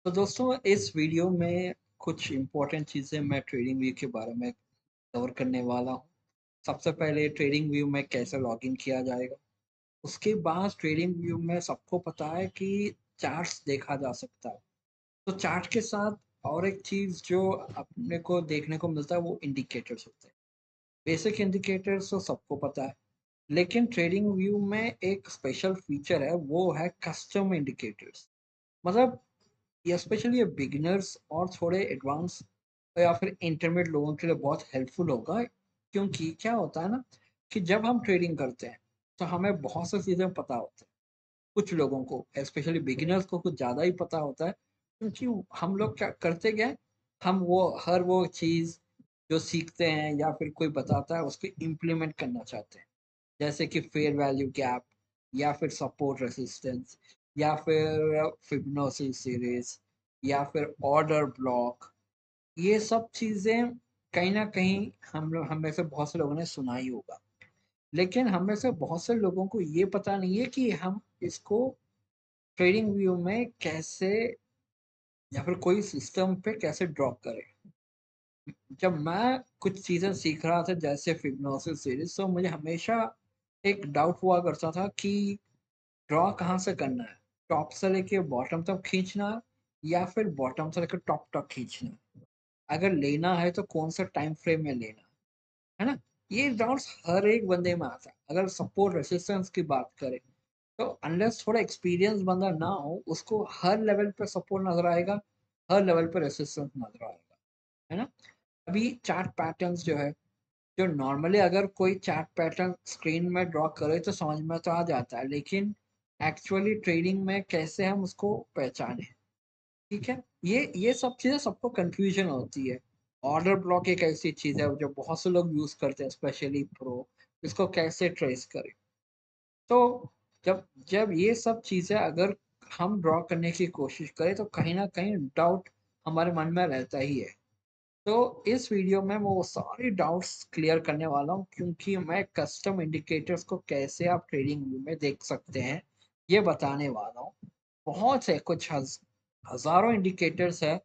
तो दोस्तों इस वीडियो में कुछ इम्पोर्टेंट चीज़ें मैं ट्रेडिंग व्यू के बारे में कवर करने वाला हूँ। सबसे पहले ट्रेडिंग व्यू में कैसे लॉगिन किया जाएगा। उसके बाद ट्रेडिंग व्यू में सबको पता है कि चार्ट्स देखा जा सकता है। तो चार्ट के साथ और एक चीज़ जो अपने को देखने को मिलता है वो इंडिकेटर्स होते हैं। बेसिक इंडिकेटर्स तो सबको पता है, लेकिन ट्रेडिंग व्यू में एक स्पेशल फीचर है, वो है कस्टम इंडिकेटर्स। मतलब ये स्पेशली ये बिगिनर्स और थोड़े एडवांस या फिर इंटरमीडिएट लोगों के लिए बहुत हेल्पफुल होगा। क्योंकि क्या होता है ना कि जब हम ट्रेडिंग करते हैं तो हमें बहुत सी चीज़ें पता होती हैं। कुछ लोगों को स्पेशली बिगिनर्स को कुछ ज़्यादा ही पता होता है, क्योंकि हम लोग क्या करते क्या है, हम वो चीज़ जो सीखते हैं या फिर कोई बताता है उसको इम्प्लीमेंट करना चाहते हैं। जैसे कि फेयर वैल्यू गैप या फिर सपोर्ट रेसिस्टेंस या फिर फिबोनाची सीरीज या फिर ऑर्डर ब्लॉक। ये सब चीज़ें कहीं ना कहीं हम में से बहुत से लोगों ने सुना ही होगा, लेकिन हम में से बहुत से लोगों को ये पता नहीं है कि हम इसको ट्रेडिंग व्यू में कैसे या फिर कोई सिस्टम पे कैसे ड्रॉप करें। जब मैं कुछ चीज़ें सीख रहा था जैसे फिबोनाची सीरीज, तो मुझे हमेशा एक डाउट हुआ करता था कि ड्रॉ कहाँ से करना है, टॉप से लेके बॉटम तक खींचना है या फिर बॉटम से लेकर टॉप तक खींचना है। अगर लेना है तो कौन सा टाइम फ्रेम में लेना है ना। ये डाउट्स हर एक बंदे में आता है। अगर सपोर्ट रेसिस्टेंस की बात करें तो अनलेस थोड़ा एक्सपीरियंस बंदा ना हो, उसको हर लेवल पे सपोर्ट नजर आएगा, हर लेवल पे रेसिस्टेंस नजर आएगा, है ना। अभी चार्ट पैटर्न्स जो है, जो नॉर्मली अगर कोई चार्ट पैटर्न स्क्रीन में ड्रॉ करे तो समझ में तो आ जाता है, लेकिन एक्चुअली ट्रेडिंग में कैसे हम उसको पहचाने, ठीक है। ये सब चीजें सबको कंफ्यूजन होती है। ऑर्डर ब्लॉक एक ऐसी चीज है जो बहुत से लोग यूज करते हैं, स्पेशली प्रो। इसको कैसे ट्रेस करें। तो जब जब ये सब चीजें अगर हम ड्रॉ करने की कोशिश करें तो कहीं ना कहीं डाउट हमारे मन में रहता ही है। तो इस वीडियो में मैं वो सारी डाउट्स क्लियर करने वाला हूँ, क्योंकि मैं कस्टम इंडिकेटर्स को कैसे आप ट्रेडिंग व्यू में देख सकते हैं ये बताने वाला हूँ। बहुत से कुछ हजारों इंडिकेटर्स है।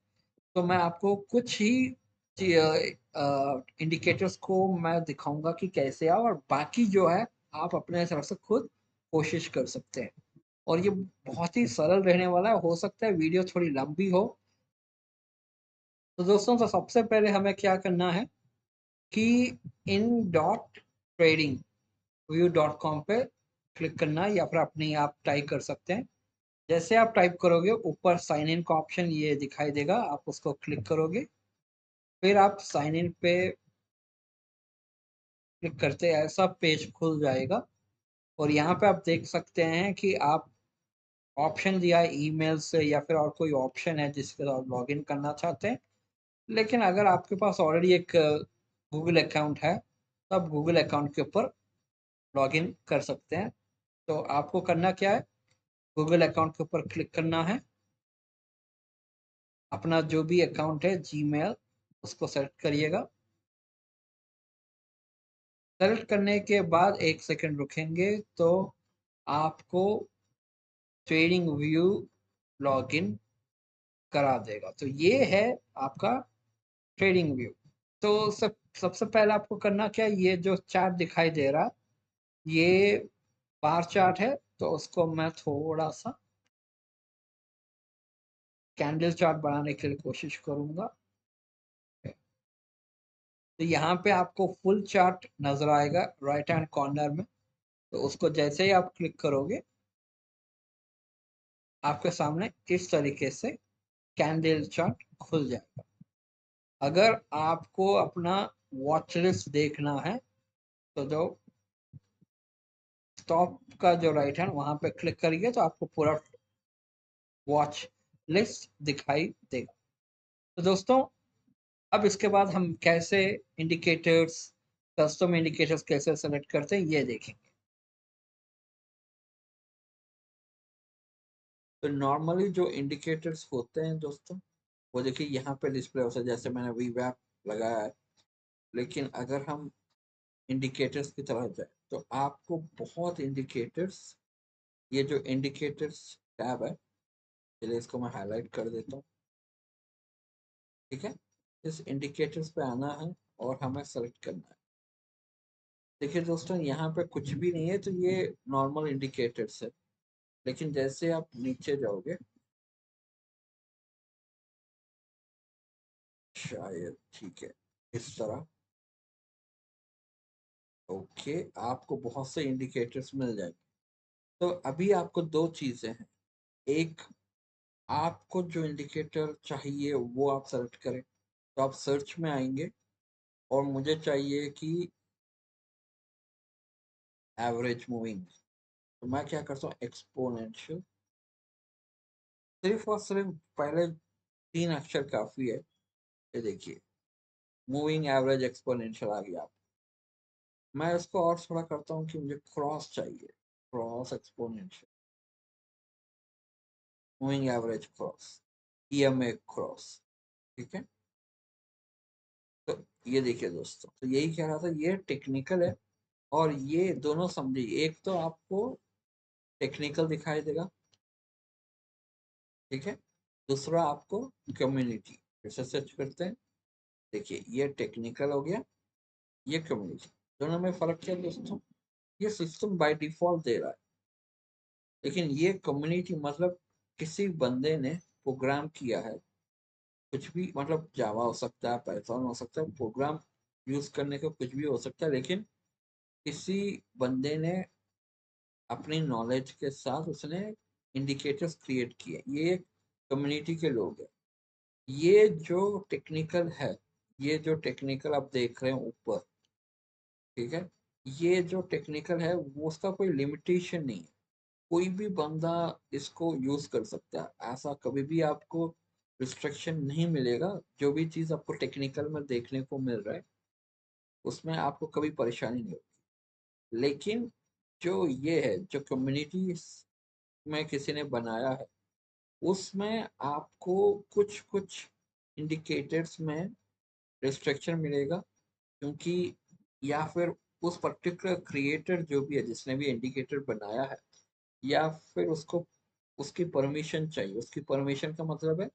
तो मैं आपको कुछ ही इंडिकेटर्स को मैं दिखाऊंगा कि कैसे आओ, और बाकी जो है आप अपने तरफ से खुद कोशिश कर सकते हैं। और ये बहुत ही सरल रहने वाला है, हो सकता है वीडियो थोड़ी लंबी हो। तो दोस्तों, तो सबसे पहले हमें क्या करना है कि in dot trading view dot com पे क्लिक करना है, या फिर अपने आप टाइप कर सकते हैं। जैसे आप टाइप करोगे ऊपर साइन इन का ऑप्शन ये दिखाई देगा, आप उसको क्लिक करोगे। फिर आप साइन इन पे क्लिक करते ऐसा पेज खुल जाएगा। और यहाँ पे आप देख सकते हैं कि आप ऑप्शन दिया है ईमेल से या फिर और कोई ऑप्शन है जिसके साथ लॉग इन करना चाहते हैं। लेकिन अगर आपके पास ऑलरेडी एक गूगल अकाउंट है तो आप गूगल अकाउंट के ऊपर लॉग इन कर सकते हैं। तो आपको करना क्या है, गूगल अकाउंट के ऊपर क्लिक करना है। अपना जो भी अकाउंट है जीमेल, उसको सेलेक्ट करिएगा। सेलेक्ट करने के बाद एक सेकंड रुकेंगे तो आपको ट्रेडिंग व्यू लॉगिन करा देगा। तो ये है आपका ट्रेडिंग व्यू। तो सबसे पहले आपको करना क्या है, ये जो चार्ट दिखाई दे रहा है ये बार चार्ट है, तो उसको मैं थोड़ा सा कैंडल चार्ट बनाने के लिए कोशिश करूंगा। तो यहाँ पे आपको फुल चार्ट नजर आएगा राइट हैंड कॉर्नर में। तो उसको जैसे ही आप क्लिक करोगे आपके सामने इस तरीके से कैंडल चार्ट खुल जाएगा। अगर आपको अपना वॉच लिस्ट देखना है तो जो स्टॉप का जो राइट हैंड वहां पे क्लिक करिए तो आपको पूरा वॉच लिस्ट दिखाई देगा। तो दोस्तों, अब इसके बाद हम कैसे इंडिकेटर्स, कस्टम इंडिकेटर्स कैसे सेलेक्ट करते हैं ये देखेंगे। तो नॉर्मली जो इंडिकेटर्स होते हैं दोस्तों, वो देखिए यहाँ पे डिस्प्ले होता है, जैसे मैंने वी वैप लगाया है। लेकिन अगर हम इंडिकेटर्स की तरफ जाए तो आपको बहुत इंडिकेटर्स, ये जो इंडिकेटर्स टैब है चलिए इसको मैं हाईलाइट कर देता हूँ। ठीक है, इस इंडिकेटर्स पे आना है और हमें सेलेक्ट करना है। देखिए दोस्तों, यहाँ पे कुछ भी नहीं है, तो ये नॉर्मल इंडिकेटर्स है। लेकिन जैसे आप नीचे जाओगे, शायद ठीक है इस तरह, ओके, आपको बहुत से इंडिकेटर्स मिल जाएंगे। तो अभी आपको दो चीजें हैं। एक, आपको जो इंडिकेटर चाहिए वो आप सेलेक्ट करें, तो आप सर्च में आएंगे और मुझे चाहिए कि एवरेज मूविंग। तो मैं क्या करता हूँ, एक्सपोनेंशियल, सिर्फ और सिर्फ पहले 3 अक्षर काफी है। ये देखिए, मूविंग एवरेज एक्सपोनेंशियल आ गया। मैं इसको और थोड़ा करता हूँ कि मुझे क्रॉस चाहिए, cross exponential, moving average cross, EMA cross. ठीक है, तो ये देखिए दोस्तों, तो यही कह रहा था, ये टेक्निकल है। और ये दोनों समझिए, एक तो आपको टेक्निकल दिखाई देगा, ठीक है, दूसरा आपको कम्युनिटी। फिर से सर्च करते हैं, देखिए ये टेक्निकल हो गया, ये कम्युनिटी। दोनों में फर्क क्या है दोस्तों, ये सिस्टम बाय डिफॉल्ट दे रहा है, लेकिन ये कम्युनिटी मतलब किसी बंदे ने प्रोग्राम किया है। कुछ भी, मतलब जावा हो सकता है, पाइथन हो सकता है, प्रोग्राम यूज करने का कुछ भी हो सकता है, लेकिन किसी बंदे ने अपनी नॉलेज के साथ उसने इंडिकेटर्स क्रिएट किए, ये कम्युनिटी के लोग हैं। ये जो टेक्निकल है, ये जो टेक्निकल आप देख रहे हैं ऊपर, ठीक है, ये जो टेक्निकल है वो उसका कोई लिमिटेशन नहीं है, कोई भी बंदा इसको यूज कर सकता है, ऐसा कभी भी आपको रिस्ट्रिक्शन नहीं मिलेगा। जो भी चीज आपको टेक्निकल में देखने को मिल रहा है उसमें आपको कभी परेशानी नहीं होगी। लेकिन जो ये है, जो कम्युनिटी में किसी ने बनाया है, उसमें आपको कुछ कुछ इंडिकेटर्स में रिस्ट्रिक्शन मिलेगा, क्योंकि या फिर उस पर्टिकुलर क्रिएटर जो भी है, जिसने भी इंडिकेटर बनाया है, या फिर उसको उसकी परमिशन चाहिए। उसकी परमिशन का मतलब है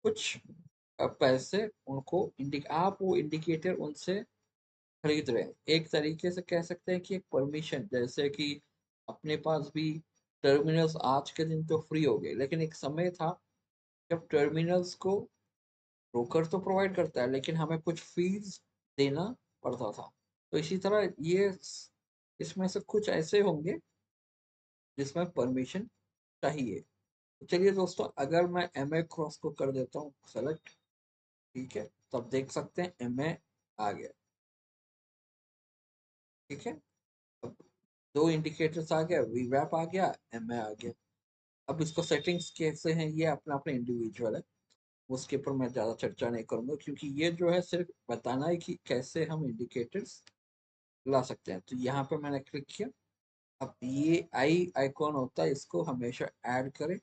कुछ पैसे उनको आप वो इंडिकेटर उनसे खरीद रहे हैं। एक तरीके से कह सकते हैं कि एक परमिशन, जैसे कि अपने पास भी टर्मिनल्स आज के दिन तो फ्री हो गए, लेकिन एक समय था जब टर्मिनल्स को ब्रोकर तो प्रोवाइड करता है, लेकिन हमें कुछ फीस देना पड़ता था। तो इसी तरह ये इसमें से कुछ ऐसे होंगे जिसमें परमिशन चाहिए। तो चलिए दोस्तों, अगर मैं एम ए क्रॉस को कर देता हूँ सेलेक्ट, ठीक है, तब देख सकते हैं एम ए आ गया। ठीक है, अब दो इंडिकेटर्स आ गया, वीवैप आ गया, एम ए आ गया। अब इसको सेटिंग्स कैसे हैं, ये अपना अपना इंडिविजुअल है, उसके ऊपर मैं ज़्यादा चर्चा नहीं करूंगा, क्योंकि ये जो है सिर्फ बताना है कि कैसे हम इंडिकेटर्स ला सकते हैं। तो यहाँ पे मैंने क्लिक किया। अब ये आई आइकॉन होता है, इसको हमेशा ऐड करें,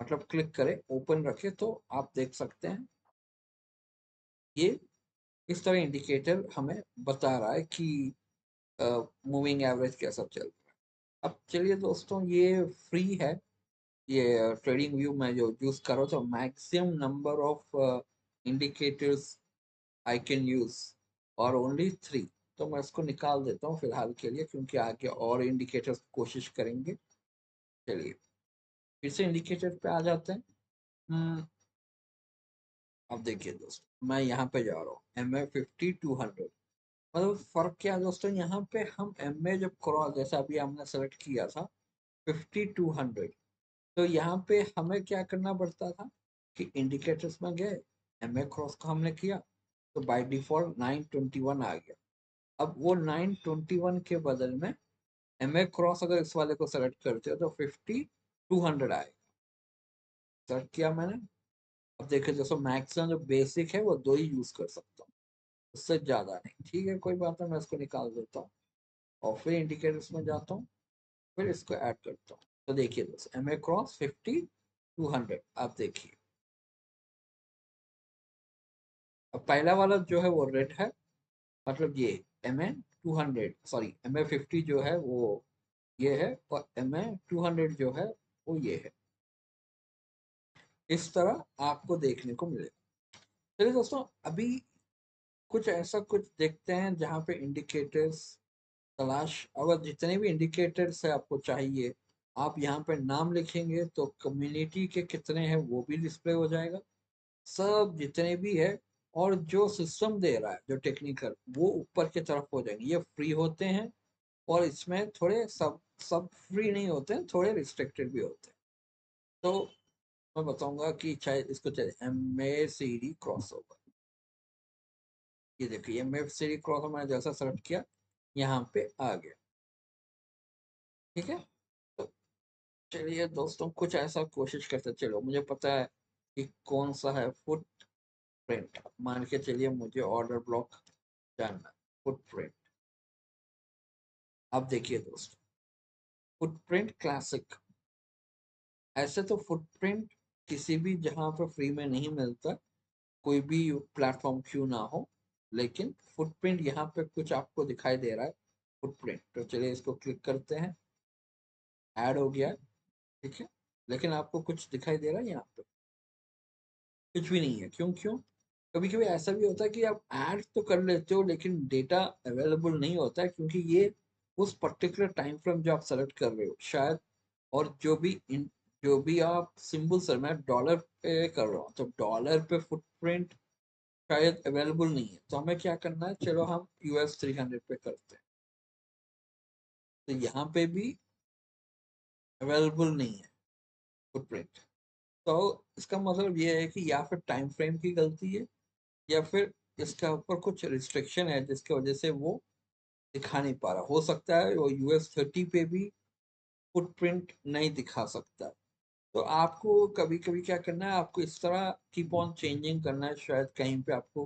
मतलब क्लिक करें, ओपन रखें, तो आप देख सकते हैं ये इस तरह इंडिकेटर हमें बता रहा है कि मूविंग एवरेज कैसा चल रहा है। अब चलिए दोस्तों, ये फ्री है, ये ट्रेडिंग व्यू में जो यूज करो, तो maximum number of indicators I can use और ओनली 3। तो मैं इसको निकाल देता हूँ फिलहाल के लिए, क्योंकि आगे और इंडिकेटर्स कोशिश करेंगे। चलिए फिर से इंडिकेटर पे आ जाते हैं। अब देखिए दोस्तों, मैं यहाँ पे जा रहा हूँ, एम ए 50-200। मतलब फर्क क्या है दोस्तों, यहाँ पे हम एम ए जब क्रॉस, जैसा अभी हमने सेलेक्ट किया था 50-200, तो यहाँ पे हमें क्या करना पड़ता था कि इंडिकेटर्स में गए, एम ए क्रॉस का हमने किया, तो बाय डिफॉल्ट 921 आ गया। अब वो 921 के बदल में एम ए क्रॉस अगर इस वाले को सेलेक्ट करते हो तो 50-200 आएगा। सेलेक्ट किया मैंने। अब देखिए दोस्तों, मैक्सिमम जो बेसिक है वो दो ही यूज कर सकता हूँ, उससे ज्यादा नहीं। ठीक है, कोई बात नहीं, मैं इसको निकाल देता हूँ और फिर इंडिकेटर्स में जाता हूँ, फिर इसको ऐड करता हूँ। तो देखिए दोस्तों, एम ए क्रॉस 50-200, आप देखिए अब पहला वाला जो है वो रेड है, मतलब ये M A 200, sorry M A 50 जो है वो ये है, और एम ए 200 जो है वो ये है। इस तरह आपको देखने को मिलेगा। चलिए दोस्तों, अभी कुछ ऐसा कुछ देखते हैं जहाँ पे इंडिकेटर्स तलाश, अगर जितने भी इंडिकेटर्स है आपको चाहिए, आप यहाँ पे नाम लिखेंगे तो कम्युनिटी के कितने हैं वो भी डिस्प्ले हो जाएगा, सब जितने भी है। और जो सिस्टम दे रहा है जो टेक्निकल, वो ऊपर की तरफ हो जाएंगे। ये फ्री होते हैं और इसमें थोड़े सब सब फ्री नहीं होते हैं, थोड़े रिस्ट्रिक्टेड भी होते हैं। तो मैं बताऊंगा कि शायद इसको चाहिए M A C D cross over. ये देखिए M F C D cross over मैंने जैसा सेलेक्ट किया यहाँ पे आ गया। ठीक है, तो चलिए दोस्तों कुछ ऐसा कोशिश करते, चलो मुझे पता है कि कौन सा है फुट प्रिंट। मान के चलिए मुझे ऑर्डर ब्लॉक जानना है, फुट प्रिंट। अब देखिए दोस्तों, फुटप्रिंट क्लासिक, ऐसे तो फुटप्रिंट किसी भी जहां पर फ्री में नहीं मिलता, कोई भी प्लेटफॉर्म क्यों ना हो, लेकिन फुटप्रिंट यहाँ पे कुछ आपको दिखाई दे रहा है फुटप्रिंट। तो चलिए इसको क्लिक करते हैं, ऐड हो गया। ठीक है, लेकिन आपको कुछ दिखाई दे रहा है यहाँ पे? कुछ भी नहीं है। क्यों क्यों? कभी कभी ऐसा भी होता है कि आप ऐड तो कर लेते हो लेकिन डेटा अवेलेबल नहीं होता है, क्योंकि ये उस पर्टिकुलर टाइम फ्रेम जो आप सेलेक्ट कर रहे हो शायद, और जो भी आप सिंबल सर मैं डॉलर पे कर रहा हूँ तो डॉलर पे फुटप्रिंट शायद अवेलेबल नहीं है। तो हमें क्या करना है, चलो हम US 300 पे करते हैं। तो यहाँ पे भी अवेलेबल नहीं है फुटप्रिंट। तो इसका मतलब ये है कि या फिर टाइम फ्रेम की गलती है, या फिर इसके ऊपर कुछ रिस्ट्रिक्शन है जिसकी वजह से वो दिखा नहीं पा रहा। हो सकता है वो US 30 पे भी फुटप्रिंट नहीं दिखा सकता। तो आपको कभी कभी क्या करना है, आपको इस तरह कीप ऑन चेंजिंग करना है, शायद कहीं पे आपको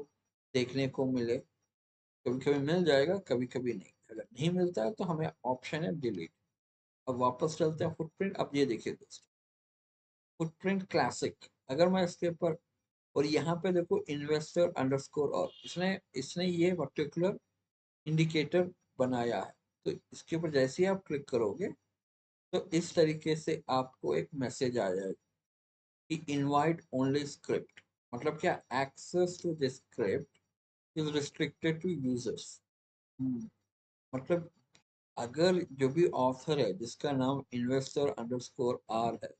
देखने को मिले। कभी कभी मिल जाएगा, कभी कभी नहीं। अगर नहीं मिलता है तो हमें ऑप्शन है डिलीट। अब वापस चलते हैं फुटप्रिंट। अब ये देखिए दोस्तों, फुटप्रिंट क्लासिक, अगर मैं इसके ऊपर, और यहाँ पे देखो इन्वेस्टर अंडरस्कोर, और इसने इसने ये पर्टिकुलर इंडिकेटर बनाया है। तो इसके ऊपर जैसे ही आप क्लिक करोगे तो इस तरीके से आपको एक मैसेज आ जाएगा कि इनवाइट ओनली स्क्रिप्ट। मतलब क्या, access to this script is restricted to users. मतलब अगर जो भी ऑथर है जिसका नाम इन्वेस्टर अंडरस्कोर आर है,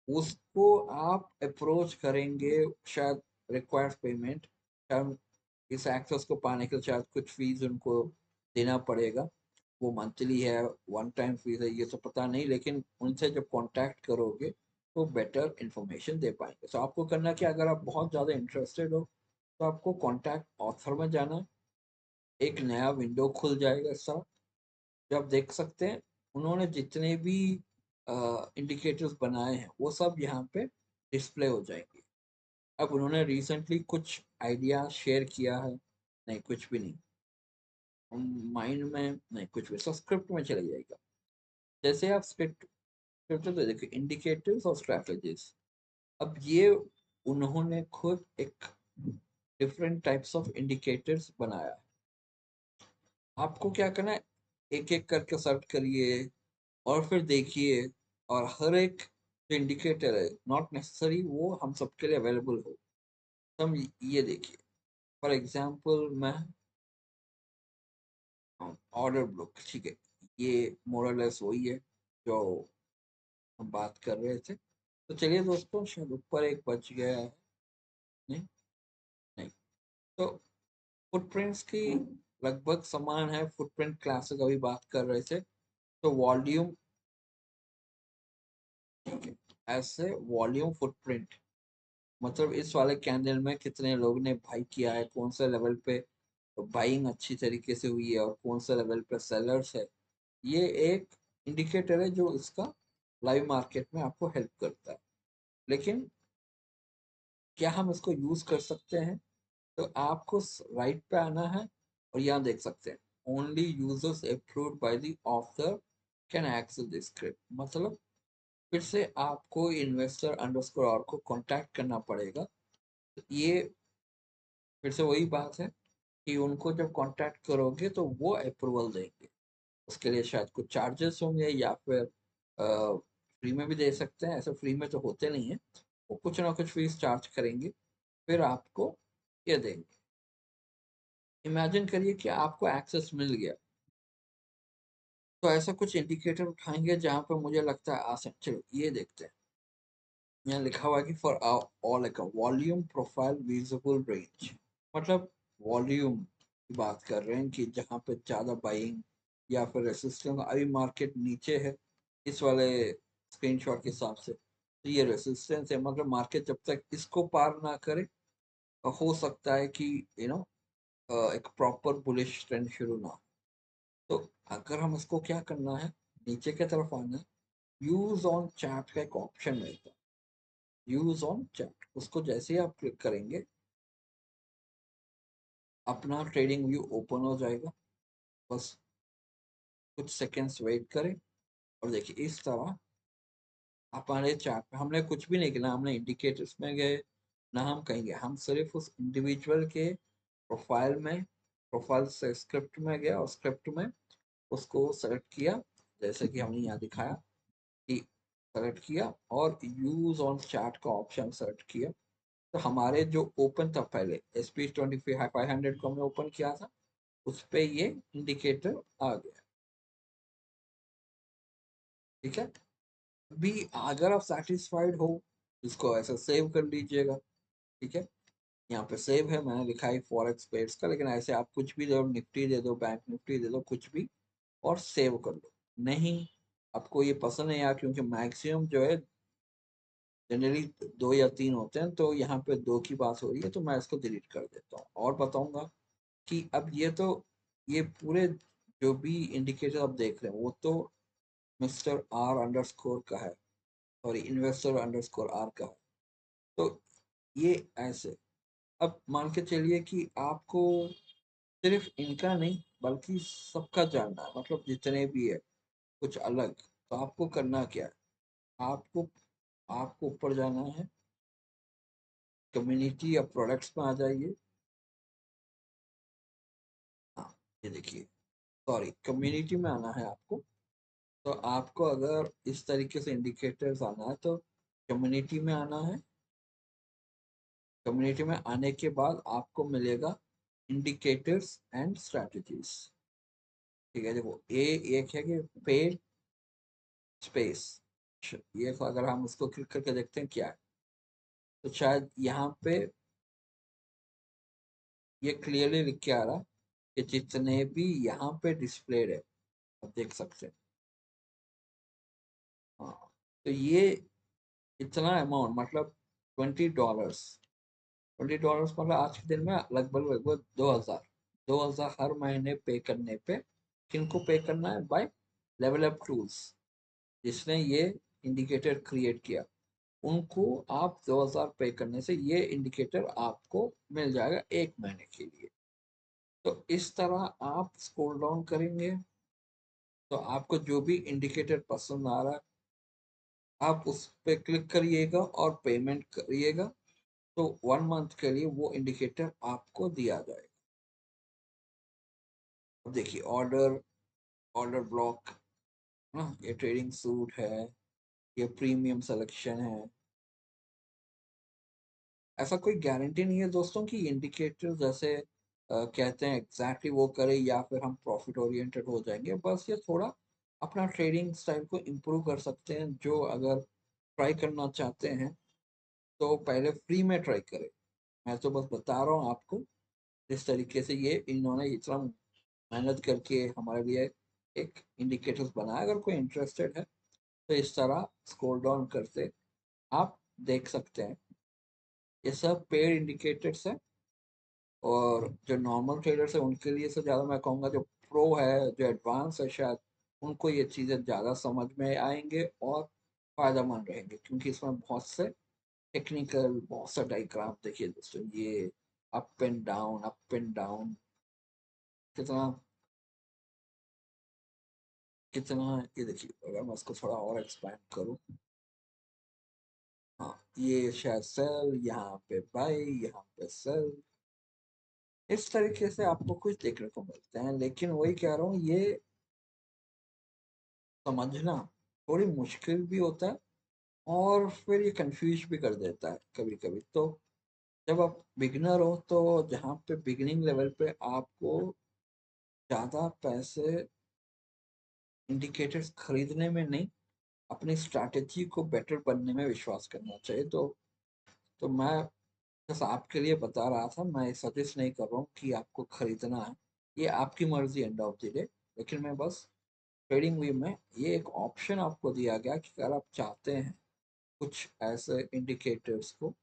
उसको आप अप्रोच करेंगे, शायद रिक्वायर्स पेमेंट, शायद इस एक्सेस को पाने के लिए शायद कुछ फीस उनको देना पड़ेगा। वो मंथली है, वन टाइम फीस है, ये तो पता नहीं, लेकिन उनसे जब कांटेक्ट करोगे तो बेटर इंफॉर्मेशन दे पाएंगे। तो आपको करना कि अगर आप बहुत ज़्यादा इंटरेस्टेड हो तो आपको कॉन्टैक्ट ऑथर में जाना, एक नया विंडो खुल जाएगा इस तरह, जो आप देख सकते हैं उन्होंने जितने भी इंडिकेटर्स बनाए हैं वो सब यहाँ पे डिस्प्ले हो जाएंगे। अब उन्होंने रिसेंटली कुछ आइडिया शेयर किया है? नहीं, कुछ भी नहीं। माइंड में नहीं, कुछ भी स्क्रिप्ट में चले जाएगा। जैसे आप स्क्रिप्ट स्क्रिप्ट तो देखिए इंडिकेटर्स और स्ट्रैटेजीज। अब ये उन्होंने खुद एक डिफरेंट टाइप्स ऑफ इंडिकेटर्स बनाया है। आपको क्या करना है, एक एक करके सर्च करिए और फिर देखिए, और हर एक जो इंडिकेटर है नॉट नेसेसरी वो हम सबके लिए अवेलेबल हो। तो हम ये देखिए, फॉर एग्जांपल मैं ऑर्डर ब्लॉक, ठीक है, ये मोरलेस वही है जो हम बात कर रहे थे। तो चलिए दोस्तों, शायद ऊपर एक बच गया है। नहीं, नहीं। तो फुटप्रिंट्स की लगभग समान है, फुटप्रिंट क्लासिक अभी बात कर रहे थे। तो वॉल्यूम, ठीक है, ऐसे वॉल्यूम फुटप्रिंट, मतलब इस वाले कैंडल में कितने लोग ने बाई किया है, कौन से लेवल पे बाइंग अच्छी तरीके से हुई है और कौन से लेवल पे सेलर्स है, ये एक इंडिकेटर है जो इसका लाइव मार्केट में आपको हेल्प करता है। लेकिन क्या हम इसको यूज कर सकते हैं? तो आपको राइट पे आना है और यहाँ देख सकते हैं only users approved by the author can access the script. मतलब फिर से आपको इन्वेस्टर अंडरस्कोर और को कांटेक्ट करना पड़ेगा। तो ये फिर से वही बात है कि उनको जब कांटेक्ट करोगे तो वो अप्रूवल देंगे। उसके लिए शायद कुछ चार्जेस होंगे, या फिर फ्री में भी दे सकते हैं, ऐसे फ्री में तो होते नहीं है। वो कुछ ना कुछ फीस चार्ज करेंगे, फिर आपको ये देंगे। इमेजिन करिए कि आपको एक्सेस मिल गया, तो ऐसा कुछ इंडिकेटर उठाएंगे जहां पर मुझे लगता है आसान। चलो ये देखते हैं, यहाँ लिखा हुआ है कि for all volume profile visible range, मतलब वॉल्यूम की बात कर रहे हैं कि जहाँ पे ज़्यादा बाइंग या फिर रेसिस्टेंस, अभी मार्केट नीचे है इस वाले स्क्रीनशॉट के हिसाब से, तो ये रेसिस्टेंस है, मतलब मार्केट जब तक इसको पार ना करे तो हो सकता है कि यू नो एक प्रॉपर बुलिश ट्रेंड शुरू ना हो। तो अगर हम इसको क्या करना है, नीचे की तरफ आना है, यूज ऑन चार्ट का एक ऑप्शन मिलता है, यूज ऑन चार्ट, उसको जैसे ही आप क्लिक करेंगे अपना ट्रेडिंग व्यू ओपन हो जाएगा। बस कुछ सेकंड्स वेट करें और देखिए इस तरह हमारे चार्ट पे हमने कुछ भी नहीं किया, हमने इंडिकेटर्स में गए ना हम कहीं गए, हम सिर्फ उस इंडिविजुअल के प्रोफाइल में, प्रोफाइल से स्क्रिप्ट में गया और स्क्रिप्ट में उसको सेलेक्ट किया, जैसे कि हमने यहाँ दिखाया कि सेलेक्ट किया और यूज ऑन चार्ट का ऑप्शन सेलेक्ट किया। तो हमारे जो ओपन था पहले SP2500 को हमने ओपन किया था, उस पे ये इंडिकेटर आ गया। ठीक है, अभी अगर आप सेटिस्फाइड हो, इसको ऐसा सेव कर लीजिएगा। ठीक है, यहाँ पे सेव है, मैंने लिखा है फॉरेक्स पेड्स का, लेकिन ऐसे आप कुछ भी दो, निफ्टी दे दो, बैंक निफ्टी दे दो, कुछ भी, और सेव कर दो। नहीं आपको ये पसंद है यार, क्योंकि मैक्सिमम जो है जनरली 2 या 3 होते हैं, तो यहाँ पे 2 की बात हो रही है, तो मैं इसको डिलीट कर देता हूँ और बताऊंगा कि अब ये तो, ये पूरे जो भी इंडिकेटर आप देख रहे हैं वो तो मिस्टर आर अंडरस्कोर का है, सॉरी इन्वेस्टर अंडरस्कोर आर का है। तो ये ऐसे, अब मान के चलिए कि आपको सिर्फ इनका नहीं बल्कि सबका जानना है, मतलब जितने भी है कुछ अलग, तो आपको करना क्या है, आपको आपको ऊपर जाना है, कम्युनिटी या प्रोडक्ट्स में आ जाइए। हाँ, ये देखिए, सॉरी कम्युनिटी में आना है आपको। तो आपको अगर इस तरीके से इंडिकेटर्स आना है तो कम्युनिटी में आना है। कम्युनिटी में आने के बाद आपको मिलेगा इंडिकेटर्स एंड स्ट्रेटजीज। ठीक है, देखो ये एक है कि पेड स्पेस, ये अगर हम इसको क्लिक करके देखते हैं क्या है, तो शायद यहाँ पे ये क्लियरली लिख के आ रहा कि जितने भी यहाँ पे डिस्प्लेड है, आप देख सकते हैं। हाँ, तो ये इतना अमाउंट मतलब $20, $20 मतलब आज के दिन में लगभग लगभग 2000 हर महीने पे करने पे, किनको पे करना है, बाय लेवल अप टूल्स, जिसने ये इंडिकेटर क्रिएट किया, उनको आप 2000 पे करने से ये इंडिकेटर आपको मिल जाएगा 1 महीने के लिए। तो इस तरह आप स्क्रॉल डाउन करेंगे तो आपको जो भी इंडिकेटर पसंद आ रहा है आप उस पर क्लिक करिएगा और पेमेंट करिएगा, तो 1 मंथ के लिए वो इंडिकेटर आपको दिया जाएगा। अब देखिए ऑर्डर, ऑर्डर ब्लॉक, ना ये ट्रेडिंग सूट है, ये प्रीमियम सिलेक्शन है। ऐसा कोई गारंटी नहीं है दोस्तों कि इंडिकेटर जैसे कहते हैं एग्जैक्टली वो करे या फिर हम प्रॉफिट ओरिएंटेड हो जाएंगे। बस ये थोड़ा अपना ट्रेडिंग स्टाइल को इम्प्रूव कर सकते हैं, जो अगर ट्राई करना चाहते हैं तो पहले फ्री में ट्राई करें। मैं तो बस बता रहा हूँ आपको, जिस तरीके से ये इन्होंने इतना मेहनत करके हमारे लिए एक इंडिकेटर्स बनाया, अगर कोई इंटरेस्टेड है तो इस तरह स्क्रॉल डाउन करते आप देख सकते हैं। ये सब पेड इंडिकेटर्स है, और जो नॉर्मल ट्रेडर्स है उनके लिए से ज़्यादा मैं कहूँगा जो प्रो है, जो एडवांस है शायद, उनको ये चीज़ें ज़्यादा समझ में आएंगे और फायदेमंद रहेंगे, क्योंकि इसमें बहुत से टेक्निकल, बहुत सा डायग्राम देखिए दोस्तों, ये अप एंड डाउन, कितना कितना, ये देखिए अगर मैं इसको थोड़ा और एक्सपैंड करूँ, हाँ ये शायद सेल, यहाँ पे बाई, यहाँ पे सेल, इस तरीके से आपको कुछ देखने को मिलते हैं। लेकिन वही कह रहा हूँ, ये समझना थोड़ी मुश्किल भी होता है और फिर ये कंफ्यूज भी कर देता है कभी कभी। तो जब आप बिगिनर हो तो जहाँ पे बिगिनिंग लेवल पे आपको ज़्यादा पैसे इंडिकेटर्स खरीदने में नहीं, अपनी स्ट्रैटेजी को बेटर बनने में विश्वास करना चाहिए। तो मैं बस आपके लिए बता रहा था, मैं सजेस्ट नहीं कर रहा हूँ कि आपको खरीदना है, ये आपकी मर्जी एंड ऑफ द डे। लेकिन मैं बस ट्रेडिंग व्यू में ये एक ऑप्शन आपको दिया गया कि अगर आप चाहते हैं कुछ ऐसे इंडिकेटर्स को,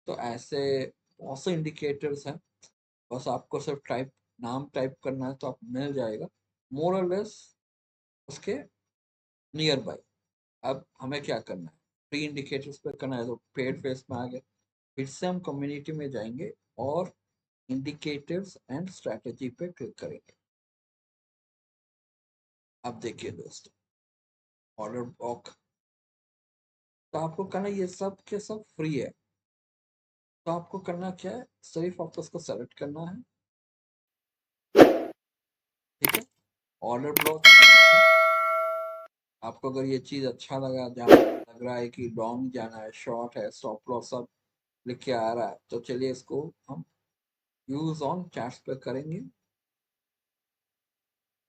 तो ऐसे बहुत से इंडिकेटर्स हैं, बस आपको सिर्फ नाम टाइप करना है तो आप मिल जाएगा मोर और लेस उसके नियर बाय। अब हमें क्या करना है, प्री इंडिकेटर्स पे करना है तो पेड फेस में आ गए। फिर से हम कम्युनिटी में जाएंगे और इंडिकेटर्स एंड स्ट्रैटेजी पे क्लिक करेंगे। अब देखिए दोस्तों, ऑर्डर ब्लॉक, तो आपको करना ये सब के सब फ्री है। तो आपको करना क्या है, सिर्फ आपको उसको सेलेक्ट करना है, ठीक है। ऑर्डर ब्लॉक, आपको अगर ये चीज अच्छा लगा, जहाँ लग रहा है कि लॉन्ग जाना है, शॉर्ट है, स्टॉप लॉस सब लिख के आ रहा है, तो चलिए इसको हम यूज ऑन चार्ट्स पे करेंगे,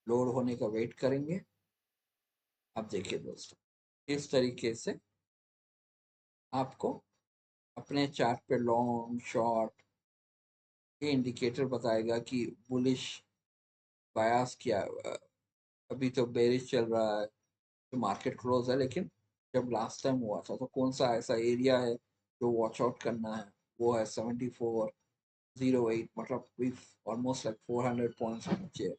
लोड होने का वेट करेंगे। अब देखिए दोस्तों, इस तरीके से आपको अपने चार्ट पे लॉन्ग शॉर्ट ये इंडिकेटर बताएगा कि बुलिश बायास क्या, अभी तो बेरिश चल रहा है, तो मार्केट क्लोज है, लेकिन जब लास्ट टाइम हुआ था तो कौन सा ऐसा एरिया है जो वॉच आउट करना है, वो है 7408, मतलब ऑलमोस्ट लाइक 400 पॉइंट्स नीचे है।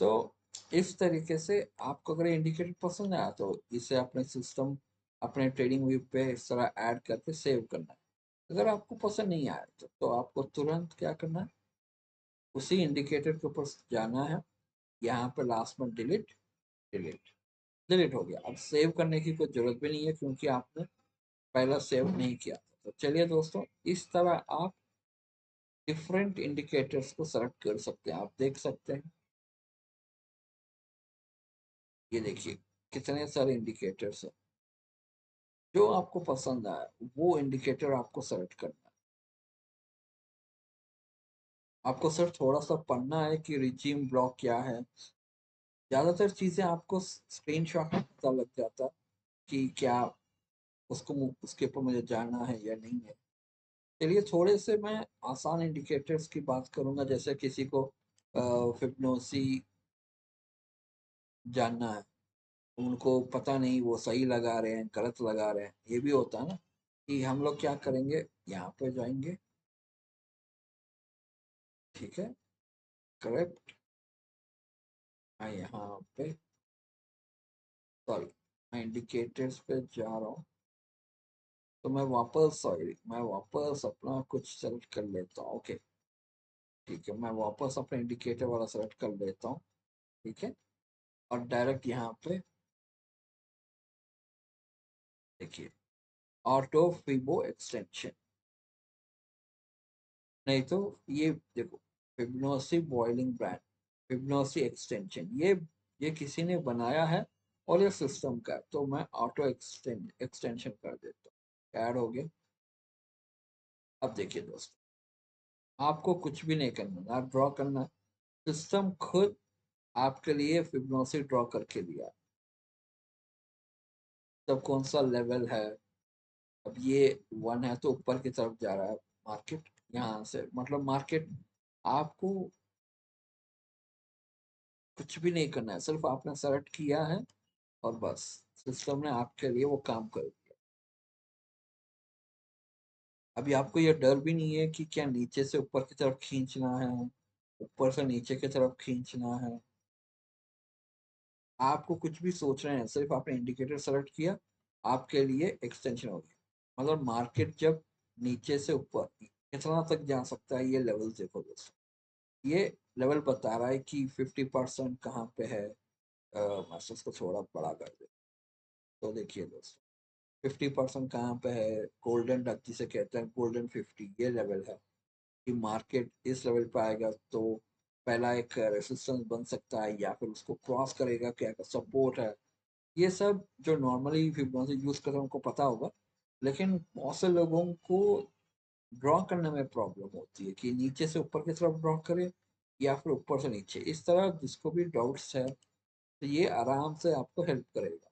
तो इस तरीके से आपको अगर इंडिकेटर पसंद आया तो इसे अपने सिस्टम, अपने ट्रेडिंग व्यू पे इस तरह ऐड करके सेव करना है। अगर आपको पसंद नहीं आया तो आपको तुरंत क्या करना है, उसी इंडिकेटर के ऊपर जाना है, यहाँ पे लास्ट में डिलीट, डिलीट, डिलीट हो गया। अब सेव करने की कोई जरूरत भी नहीं है क्योंकि आपने पहला सेव नहीं किया था। तो चलिए दोस्तों, इस तरह आप डिफरेंट इंडिकेटर्स को सेलेक्ट कर सकते हैं। आप देख सकते हैं, ये देखिए कितने सारे इंडिकेटर्स हैं। जो आपको पसंद आए वो इंडिकेटर आपको सेलेक्ट करना है। आपको सिर्फ थोड़ा सा पढ़ना है कि रिजीम ब्लॉक क्या है। ज्यादातर चीजें आपको स्क्रीनशॉट में पता लग जाता है कि क्या उसको उसके ऊपर मुझे जानना है या नहीं है। चलिए थोड़े से मैं आसान इंडिकेटर्स की बात करूंगा, जैसे किसी को फिबोनाची जानना है, उनको पता नहीं वो सही लगा रहे हैं गलत लगा रहे हैं, ये भी होता है ना। कि हम लोग क्या करेंगे, यहाँ पे जाएंगे, ठीक है, करेक्ट, मैं यहाँ पे, सॉरी, मैं इंडिकेटर्स पे जा रहा हूँ, तो मैं वापस अपना कुछ सेलेक्ट कर लेता हूँ। ओके, ठीक है, मैं वापस अपना इंडिकेटर वाला सेलेक्ट कर लेता हूँ, ठीक है। और डायरेक्ट यहाँ पे देखिए, ऑटो फिबो एक्सटेंशन, नहीं तो ये देखो, Fibonacci boiling brand, Fibonacci extension, ये किसी ने बनाया है और ये सिस्टम का है, तो मैं ऑटो एक्सटेंशन कर देता हूँ, ऐड हो गया। अब देखिए दोस्तों, आपको कुछ भी नहीं करना, ना ड्रॉ करना, सिस्टम खुद आपके लिए फिबोनाची ड्रॉ करके दिया। तब कौन सा लेवल है, अब ये 1 है तो ऊपर की तरफ जा रहा है मार्केट, यहाँ से मतलब मार्केट, आपको कुछ भी नहीं करना है, सिर्फ आपने सेलेक्ट किया है और बस सिस्टम ने आपके लिए वो काम कर दिया। अभी आपको ये डर भी नहीं है कि क्या नीचे से ऊपर की तरफ खींचना है, ऊपर से नीचे की तरफ खींचना है, आपको कुछ भी सोच रहे हैं, सिर्फ आपने इंडिकेटर सेलेक्ट किया, आपके लिए एक्सटेंशन हो गया। मतलब मार्केट जब नीचे से ऊपर कितना तक जा सकता है, ये लेवल देखो दोस्तों, ये लेवल बता रहा है कि 50% कहाँ पे है। मैं इसको थोड़ा बड़ा कर दे, तो देखिए दोस्तों, 50% कहाँ पे है, गोल्डन डक जिसे कहते हैं, गोल्डन 50, ये लेवल है कि मार्केट इस लेवल पे आएगा तो पहला एक रेसिस्टेंस बन सकता है या फिर उसको क्रॉस करेगा, क्या सपोर्ट है। ये सब जो नॉर्मली फिबोनाची यूज करते हैं उनको पता होगा, लेकिन बहुत से लोगों को ड्रॉ करने में प्रॉब्लम होती है कि नीचे से ऊपर की तरफ ड्रॉ करें या फिर ऊपर से नीचे। इस तरह जिसको भी डाउट्स है तो ये आराम से आपको हेल्प करेगा।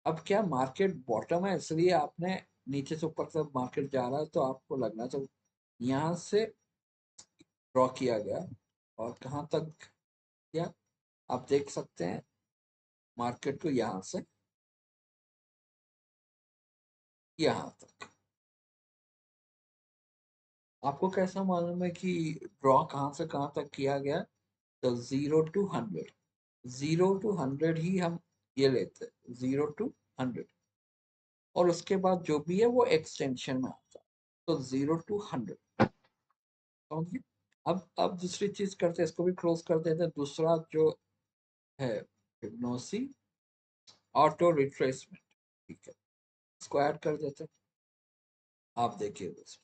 अब क्या मार्केट बॉटम है इसलिए आपने नीचे से ऊपर तक मार्केट जा रहा है तो आपको लगना चाहिए यहाँ से ड्रॉ किया गया और कहाँ तक किया। आप देख सकते हैं मार्केट को यहाँ से यहाँ तक। आपको कैसा मालूम है कि ड्रॉ कहाँ से कहाँ तक किया गया? तो 0 to 100, 0 to 100 ही हम ये लेते हैं, 0 to 100, और उसके बाद जो भी है वो एक्सटेंशन में आता है। तो 0 to 100 समझिए। अब दूसरी चीज करते हैं, इसको भी क्लोज कर देते हैं। दूसरा जो है फिबोनाची ऑटो रिट्रेसमेंट, ठीक है, इसको ऐड कर देते हैं। आप देखिए बस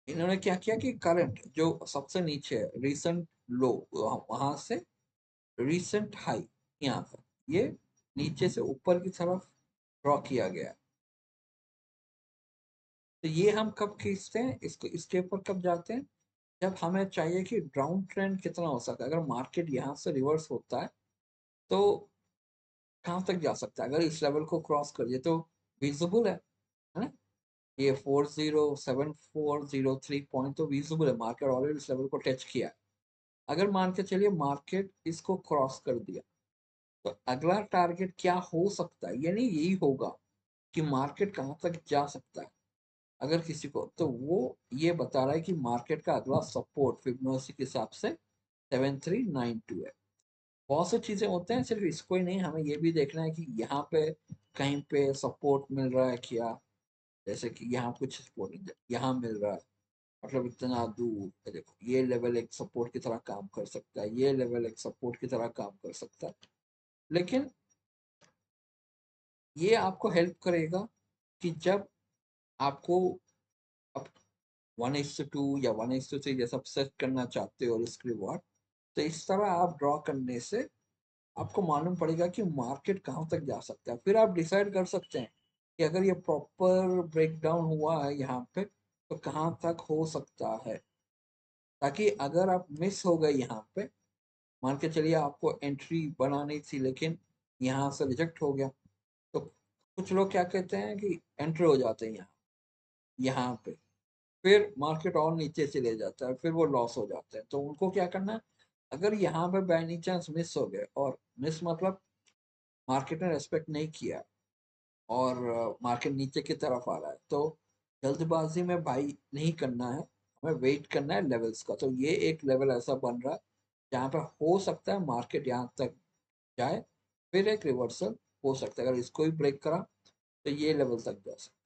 इन्होंने क्या किया कि करंट जो सबसे नीचे है रीसेंट लो, वहां से रीसेंट हाई यहाँ तक ये नीचे से ऊपर की तरफ ड्रॉ किया गया। तो ये हम कब खींचते हैं इसको, इसके ऊपर कब जाते हैं? जब हमें चाहिए कि डाउन ट्रेंड कितना हो सकता है। अगर मार्केट यहाँ से रिवर्स होता है तो कहाँ तक जा सकता है? अगर इस लेवल को क्रॉस कर दिए तो विजिबल है ना? ये 407403 पॉइंट तो विजिबल है, मार्केट ऑलरेडी इस लेवल को टच किया है। अगर मान के चलिए मार्केट इसको क्रॉस कर दिया तो अगला टारगेट क्या हो सकता है, यानी यही होगा कि मार्केट कहाँ तक जा सकता है। अगर किसी को तो वो ये बता रहा है कि मार्केट का अगला सपोर्ट फिबोनाची के हिसाब से 7392 है। बहुत सी चीजें होते हैं, सिर्फ इसको ही नहीं, हमें ये भी देखना है कि यहाँ पे कहीं पे सपोर्ट मिल रहा है क्या। जैसे कि यहाँ कुछ सपोर्ट यहाँ मिल रहा है, मतलब इतना दूर है, देखो ये लेवल एक सपोर्ट की तरह काम कर सकता है, ये लेवल एक सपोर्ट की तरह काम कर सकता है। लेकिन ये आपको हेल्प करेगा कि जब आपको अब 1:2 या 1:3 जैसा सेट करना चाहते हो रिस्क रिवॉर्ड, तो इस तरह आप ड्रॉ करने से आपको मालूम पड़ेगा कि मार्केट कहाँ तक जा सकता है। फिर आप डिसाइड कर सकते हैं कि अगर ये प्रॉपर ब्रेकडाउन हुआ है यहाँ पे तो कहाँ तक हो सकता है, ताकि अगर आप मिस हो गए यहाँ पे, मान के चलिए आपको एंट्री बनानी थी लेकिन यहाँ से रिजेक्ट हो गया, तो कुछ लोग क्या कहते हैं कि एंटर हो जाते हैं यहाँ यहाँ पे, फिर मार्केट और नीचे चले जाता है, फिर वो लॉस हो जाते हैं। तो उनको क्या करना है, अगर यहाँ पे बाय एनी चांस मिस हो गए, और मिस मतलब मार्केट ने रेस्पेक्ट नहीं किया और मार्केट नीचे की तरफ आ रहा है, तो जल्दबाजी में बाई नहीं करना है, हमें वेट करना है लेवल्स का। तो ये एक लेवल ऐसा बन रहा है जहाँ पे हो सकता है मार्केट यहाँ तक जाए, फिर एक रिवर्सल हो सकता है। अगर इसको भी ब्रेक करा तो ये लेवल तक जा सकता है,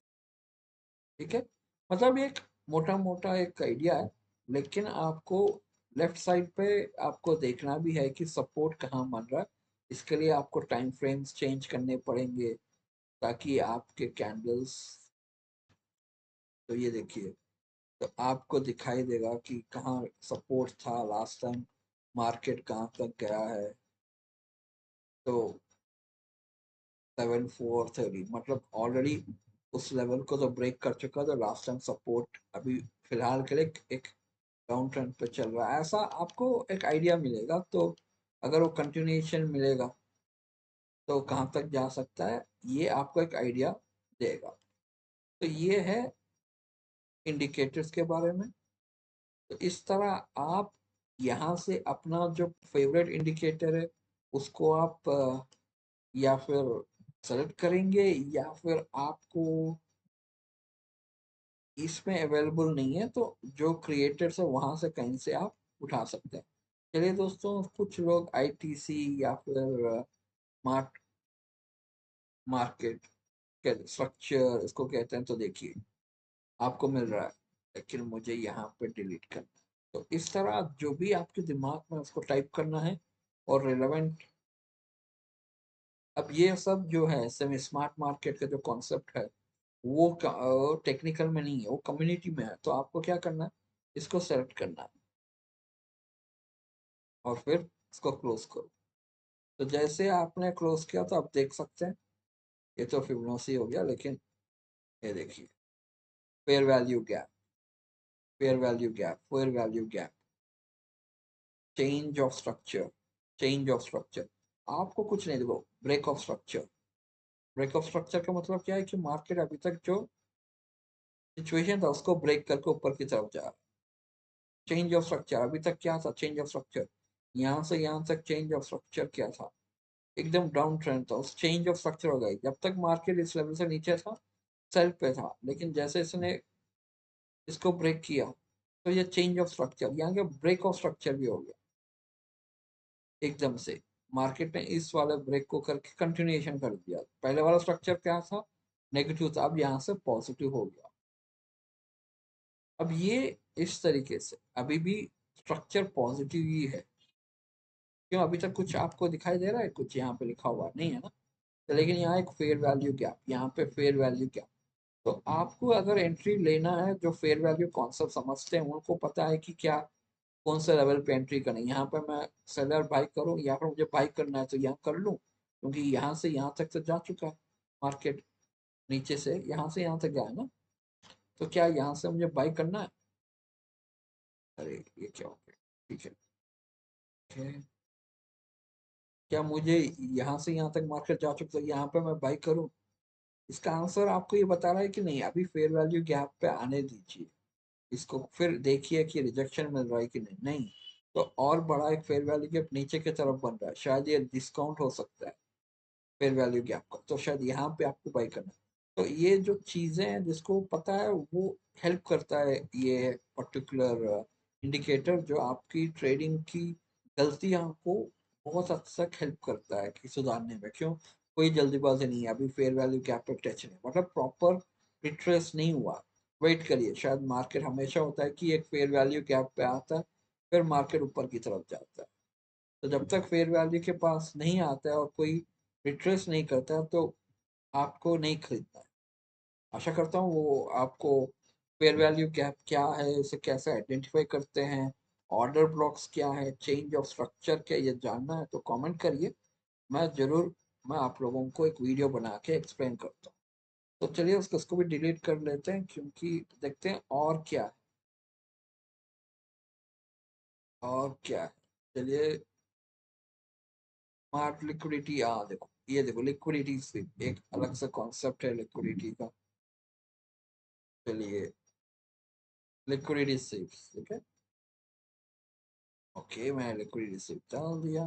ठीक है। मतलब ये एक मोटा मोटा एक आइडिया है, लेकिन आपको लेफ्ट साइड पे आपको देखना भी है कि सपोर्ट कहाँ बन रहा है। इसके लिए आपको टाइम फ्रेम्स चेंज करने पड़ेंगे ताकि आपके कैंडल्स, तो ये देखिए, तो आपको दिखाई देगा कि कहाँ सपोर्ट था लास्ट टाइम, मार्केट कहाँ तक गया है। तो 7430 मतलब ऑलरेडी उस लेवल को तो ब्रेक कर चुका, तो लास्ट टाइम सपोर्ट अभी फिलहाल के लिए एक डाउन ट्रेंड पे चल रहा है, ऐसा आपको एक आइडिया मिलेगा। तो अगर वो कंटिन्यूएशन मिलेगा तो कहाँ तक जा सकता है, ये आपको एक आइडिया देगा। तो ये है इंडिकेटर्स के बारे में। तो इस तरह आप यहाँ से अपना जो फेवरेट इंडिकेटर है उसको आप या फिर सेलेक्ट करेंगे, या फिर आपको इसमें अवेलेबल नहीं है तो जो क्रिएटर्स है वहां से कहीं से आप उठा सकते हैं। चलिए दोस्तों, कुछ लोग आईटीसी या फिर मार्ट मार्केट के स्ट्रक्चर इसको कहते हैं, तो देखिए आपको मिल रहा है, लेकिन मुझे यहाँ पे डिलीट करना है। तो इस तरह जो भी आपके दिमाग में उसको टाइप करना है और रिलेवेंट। अब ये सब जो है सेमी स्मार्ट मार्केट का जो कॉन्सेप्ट है वो टेक्निकल में नहीं है, वो कम्युनिटी में है। तो आपको क्या करना है, इसको सेलेक्ट करना है और फिर इसको क्लोज करो। तो जैसे आपने क्लोज किया तो आप देख सकते हैं, ये तो फिबोनाची हो गया, लेकिन ये देखिए fair value gap, fair value gap, fair value gap, change of structure, change of structure. आपको कुछ नहीं, देखो break of structure. Break of structure का मतलब क्या है कि मार्केट अभी तक जो सिचुएशन था उसको ब्रेक करके ऊपर की तरफ जा रहा है। चेंज ऑफ स्ट्रक्चर अभी तक क्या था, चेंज ऑफ स्ट्रक्चर, यहाँ से यहाँ तक चेंज ऑफ स्ट्रक्चर क्या था, एकदम डाउन ट्रेंड था, उस चेंज ऑफ स्ट्रक्चर हो गई। जब तक मार्केट इस लेवल से नीचे था, सेल पे था, लेकिन जैसे इसने इसको ब्रेक किया तो ये चेंज ऑफ स्ट्रक्चर, यहाँ के ब्रेक ऑफ स्ट्रक्चर भी हो गया एकदम से। मार्केट ने इस वाले ब्रेक को करके कंटिन्यूएशन कर दिया। पहले वाला स्ट्रक्चर क्या था, नेगेटिव था, अब यहाँ से पॉजिटिव हो गया। अब ये इस तरीके से अभी भी स्ट्रक्चर पॉजिटिव ही है। क्यों, अभी तक कुछ आपको दिखाई दे रहा है, कुछ यहाँ पे लिखा हुआ नहीं है ना। तो लेकिन यहाँ एक फेयर वैल्यू गैप, यहाँ पे फेयर वैल्यू गैप। तो आपको अगर एंट्री लेना है, जो फेयर वैल्यू कॉन्सेप्ट समझते हैं उनको पता है कि क्या कौन से लेवल पे एंट्री करनी है। यहाँ पे मैं सेलर बाई करूँ या फिर मुझे बाई करना है तो यहाँ कर लूँ, क्योंकि यहाँ से यहाँ तक तो जा चुका है मार्केट, नीचे से यहाँ से यहाँ तक गया है ना। तो क्या यहाँ से मुझे बाई करना है? अरे ये क्या हो गया, ठीक है, ठीक। क्या मुझे यहाँ से यहाँ तक मार्केट जा चुका है, यहाँ पे मैं बाई करूँ? इसका आंसर आपको ये बता रहा है कि नहीं, अभी फेयर वैल्यू गैप पे आने दीजिए इसको, फिर देखिए कि रिजेक्शन मिल रहा है कि नहीं। नहीं तो और बड़ा एक फेयर वैल्यू गैप नीचे की तरफ बन रहा है, शायद ये डिस्काउंट हो सकता है फेयर वैल्यू गैप का, तो शायद यहाँ पे आपको बाई करना है। तो ये जो चीजें हैं जिसको पता है वो हेल्प करता है, ये पर्टिकुलर इंडिकेटर जो आपकी ट्रेडिंग की गलतियां को बहुत हद तक हेल्प करता है कि सुधारने में। क्यों, कोई जल्दीबाजी नहीं है, अभी फेयर वैल्यू गैप पे टच नहीं, मतलब प्रॉपर रिट्रेस नहीं हुआ। वेट करिए, शायद मार्केट हमेशा होता है कि एक फेयर वैल्यू गैप पे आता है, फिर मार्केट ऊपर की तरफ जाता है। तो जब तक फेयर वैल्यू के पास नहीं आता है और कोई रिट्रेस नहीं करता है, तो आपको नहीं खरीदना है। आशा करता हूँ वो आपको फेयर वैल्यू गैप क्या है, इसे कैसे आइडेंटिफाई करते हैं, ऑर्डर ब्लॉक्स क्या है, चेंज ऑफ स्ट्रक्चर क्या, ये जानना है तो कमेंट करिए। मैं जरूर, मैं आप लोगों को एक वीडियो बना के एक्सप्लेन करता हूँ। तो चलिए उसको भी डिलीट कर लेते हैं, क्योंकि देखते हैं और क्या है, और क्या है। चलिए, स्मार्ट लिक्विडिटी, हाँ देखो, ये देखो लिक्विडिटी से एक अलग सा कॉन्सेप्ट है लिक्विडिटी का। चलिए, लिक्विडिटी सिर्फ, ठीक है, ओके, मैं लिक्विडिटी सिर्फ डाल दिया।